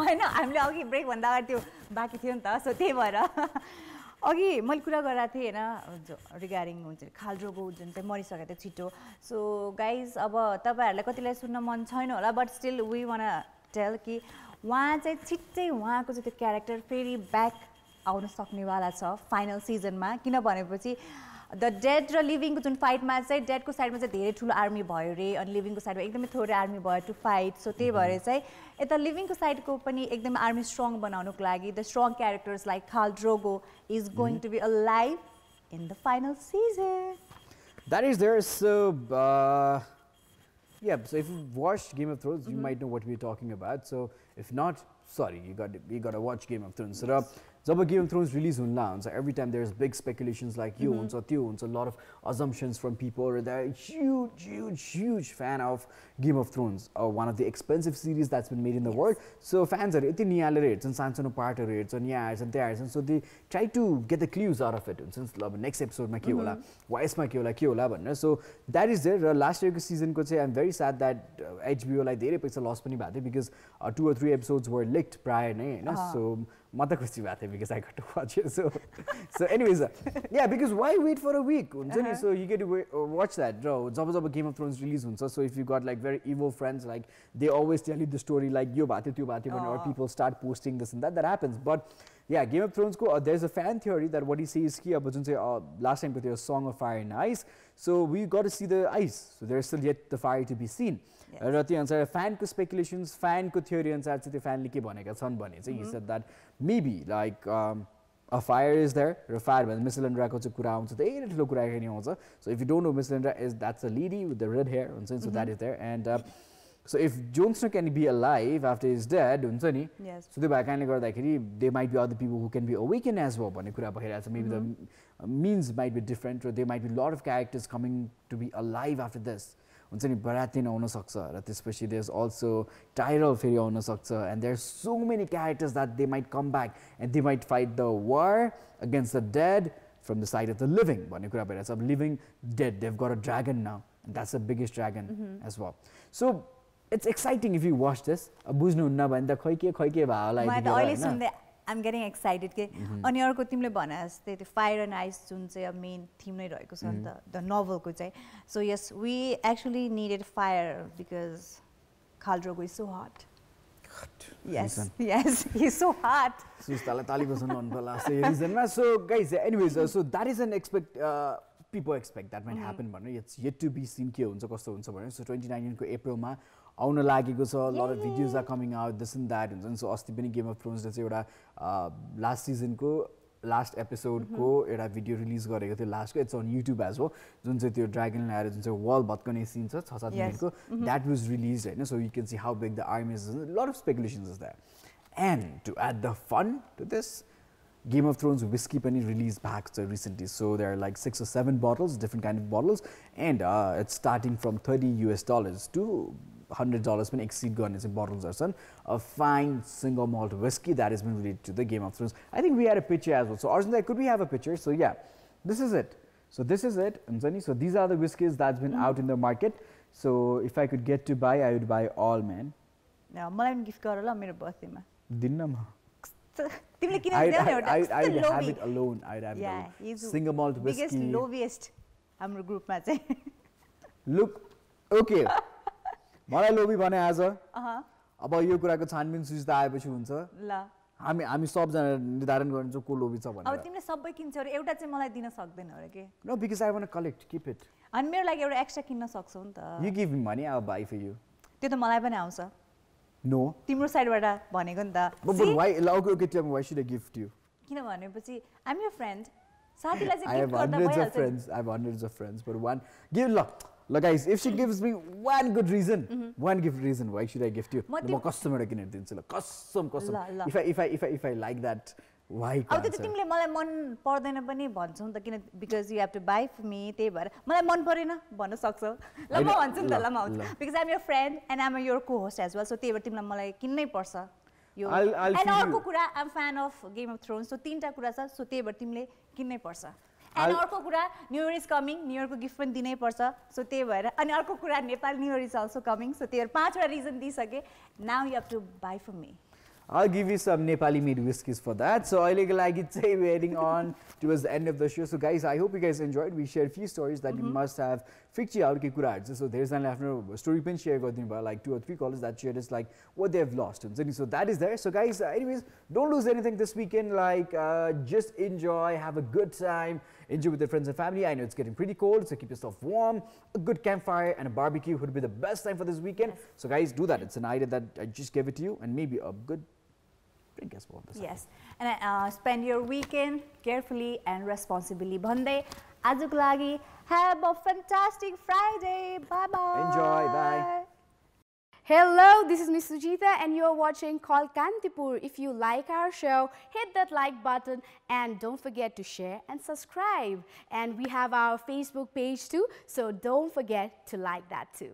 हैन हामीले अघि ब्रेक भन्दा अगाडि त्यो बाँकी थियो नि त सो त्यही भएर अघि मैले कुरा गरेको थिएँ हैन रिगार्डिङ हुन्छ खाल्ड्रोको जुन चाहिँ मरिसकेको थियो छिटो सो गाइज अब तपाईहरुलाई कतिलाई सुन्न मन छैन होला but still we want tell कि उहाँ चाहिँ छिट्टै उहाँको चाहिँ त्यो क्यारेक्टर फेरि ब्याक आउन सक्नेवाला छ फाइनल सिजनमा किन भनेपछि द डेड र लिभिङको जुन फाइटमा चाहिँ डेडको साइडमा चाहिँ धेरै ठुलो आर्मी भयो रे अनि लिभिङको साइडमा एकदमै थोरै आर्मी भयो टु फाइट सो त्यही भएर चाहिँ यता लिभिङको साइडको पनि एकदमै आर्मी स्ट्रङ बनाउनको लागि the strong characters like Khal Drogo is going to be alive in the final season That is there. So, yeah. So if you've watched Game of Thrones, you might know what we're talking about. So if not, sorry, you got to watch Game of Thrones. So जब Game of Thrones release hunla huncha, every time there's big speculations like यो huncha त्यो huncha, a lot of assumptions from people. They're huge fan of Game of Thrones, one of the expensive series that's been made in the world. So fans are यति निहालेर हेर्छन् सानसानो पार्टहरु हेर्छन् यहाँ हेर्छन् त्यहाँ हेर्छन् so they try to get the clues out of it. हुन्छ अब next episode मा के होला वाइसमा के होला भनेर. So that is there. Last yearको seasonको चाहिँ I'm very sad that HBO लाई धेरै पैसा लस पनि भएको थियो because 2 or 3 episodes were leaked prior नै हैन. So म त खुसी भएको थिएँ because I got to watch it. So anyways, yeah, because why wait for a week? हुन्छ नि so you get to watch that. Job Game of Thrones release हुन्छ so if you got like very evil friends like they always tell you the story like यो भएको थियो त्यो भएको थियो or people start posting this and that happens. But yeah, Game of Thrones ko there's a fan theory that what he says कि अब जुन चाहिँ last time थियो Song of Fire and Ice, so we got to see the ice, so there's still yet the fire to be seen. र त्यो अनुसार फ्यानको स्पेकुलेसन्स फ्यानको थ्योरी अनुसार चाहिँ त्यो फ्यानले के भनेका छन् भने चाहिँ he said that maybe like a fire is there र फायर भन्दा मिस लिन्ड्राको चाहिँ कुरा आउँछ धेरै ठुलो कुराकानी आउँछ. So if you don't know, Miss Lindra that's a lady with the red hair हुन्छ so that is there. And so if Jon Snow can be alive after he's dead हुन्छ नि so त्यो भएको कारणले गर्दाखेरि there might be other people who can be awakened as well भन्ने कुरा भइरहेको छ. Maybe the means might be different or there might be a lot of characters coming to be alive after this. हुन्छ नि Baratheon आउन सक्छ र त्यसपछि there's also Tyrell फेरि आउन सक्छ and there's so many characters that they might come back and they might fight the war against the dead from the side of the living भन्ने कुरा भइरहेछ. अब living dead, they've got a dragon now and that's the biggest dragon as well. So it's exciting if you watch this. अब बुझ्नुहुन्न भने त खै के भयो होला. I'm getting excited के अनि अर्को तिमीले भने जस्तै त्यो फायर एन्ड आइस जुन चाहिँ अब मेन थीम नै रहेको छ नि त द नोभलको चाहिँ. So yes we actually needed fire because Khal Drogo is so hot. Yes, he's so hot. Suzita ताली बजाउनु मन पर्ला सो रिजनमा. So guys, anyways, so that is an people expect that might happen भनेर. It's yet to be seen के हुन्छ कस्तो हुन्छ भनेर. So 2019 को अप्रिलमा आउन लागेको छ. A lot of videos are coming out this and that हुन्छ. So अस्ति पनि Game of Thrones ले चाहिँ एउटा लास्ट सिजनको लास्ट एपिसोडको एउटा भिडियो रिलिज गरेको थियो लास्टको. It's on YouTube as well जुन चाहिँ त्यो ड्रागन ल्याएर जुन चाहिँ वल भत्कने सिन छ 6-7 मिनेटको द्याट वाज रिलिज हैन. So you can see how big the army is. Lot of speculations is there. And to add the fun to this Game of Thrones whiskey pani released back recently. So there are like 6 or 7 bottles, different kind of bottles, and it's starting from $30 to $100 when exceed gone in bottles or son. A fine single malt whiskey that has been related to the Game of Thrones. I think we had a picture as well. So Arjun, could we have a picture? So yeah, this is it. So this is it. So these are the whiskeys that's been out in the market. So if I could get to buy, I would buy all, man. No, मलाई gift गरला मेरो birthday मा. दिनमा म. तिमीले किन दिदैन एउटा I'd have it alone. I'd have it alone. Single malt whiskey. Biggest lowest हाम्रो ग्रुपमा चाहिँ. Look, okay. मलाई लोभी भने आज अब यो कुराको छानबिन सुजिता आएपछि हुन्छ ल हामी सबजना निर्धारण गर्छौँ को लोभी छ भनेर. अब तिमीले सबै किन्छौ र एउटा चाहिँ मलाई दिन सक्दैन र के. No, because I want to collect, keep it. अनि मेरो लागि एउटा एक्स्ट्रा किन्न सक्छौ नि त. You give me money, I'll buy for you. त्यो त मलाई पनि आउँछ. No. तिम्रो साइडबाट भनेको नि त. But why? Okay, tell me, why should I gift you? किन भनेपछि I'm your friend. साथीलाई चाहिँ I have hundreds of friends. I have hundreds of friends, but one give look guys, if she gives me one good reason, one good reason why should I gift you? म customer किनेर दिन्छु ल. कसम if I like that, why can't? अब त्यो तिमीले मलाई मन पर्दैन पनि भन्छौ नि त किन because you have to buy for me त्यही भएर मलाई मन परेन भन्न सक्छौ. ल म भन्छु नि त ल म आउँछु because I'm your friend and I'm your co-host as well. So त्यही भएर तिमीलाई मलाई किन्नै पर्छ. यो and अर्को कुरा I'm fan of Game of Thrones. So तीनटा कुरा छ. So त्यही भएर तिमीले किन्नै पर्छ. अनि अर्को कुरा new year is coming new इयरको गिफ्ट पनि दिनै पर्छ सो त्यही भएर अनि अर्को कुरा Nepal new year is also coming so त्यही भएर 5 वटा रिजन दिइसके now you have to buy for me I'll give you some Nepali made whiskeys for that. So I'll like it say we're heading on towards the end of the show. So guys, I hope you guys enjoyed. We shared a few stories that you must have fixed out ke kuraharu. So there's an after story pin share gadinu bhayo like 2 or 3 callers that shared is like what they have lost. So that is there. So guys, anyways, don't lose anything this weekend. Like just enjoy, have a good time, enjoy with your friends and family. I know it's getting pretty cold, so keep yourself warm. A good campfire and a barbecue would be the best time for this weekend. Yes. So guys, do that. It's an idea that I just gave it to you, and maybe a good drink as well. Yes, and spend your weekend carefully and responsibly. Bhande, aajko lagi have a fantastic Friday. Bye bye. Enjoy. Bye. Hello, this is Miss Suzita and you're watching Call Kantipur. If you like our show, hit that like button and don't forget to share and subscribe. And we have our Facebook page too, so don't forget to like that too.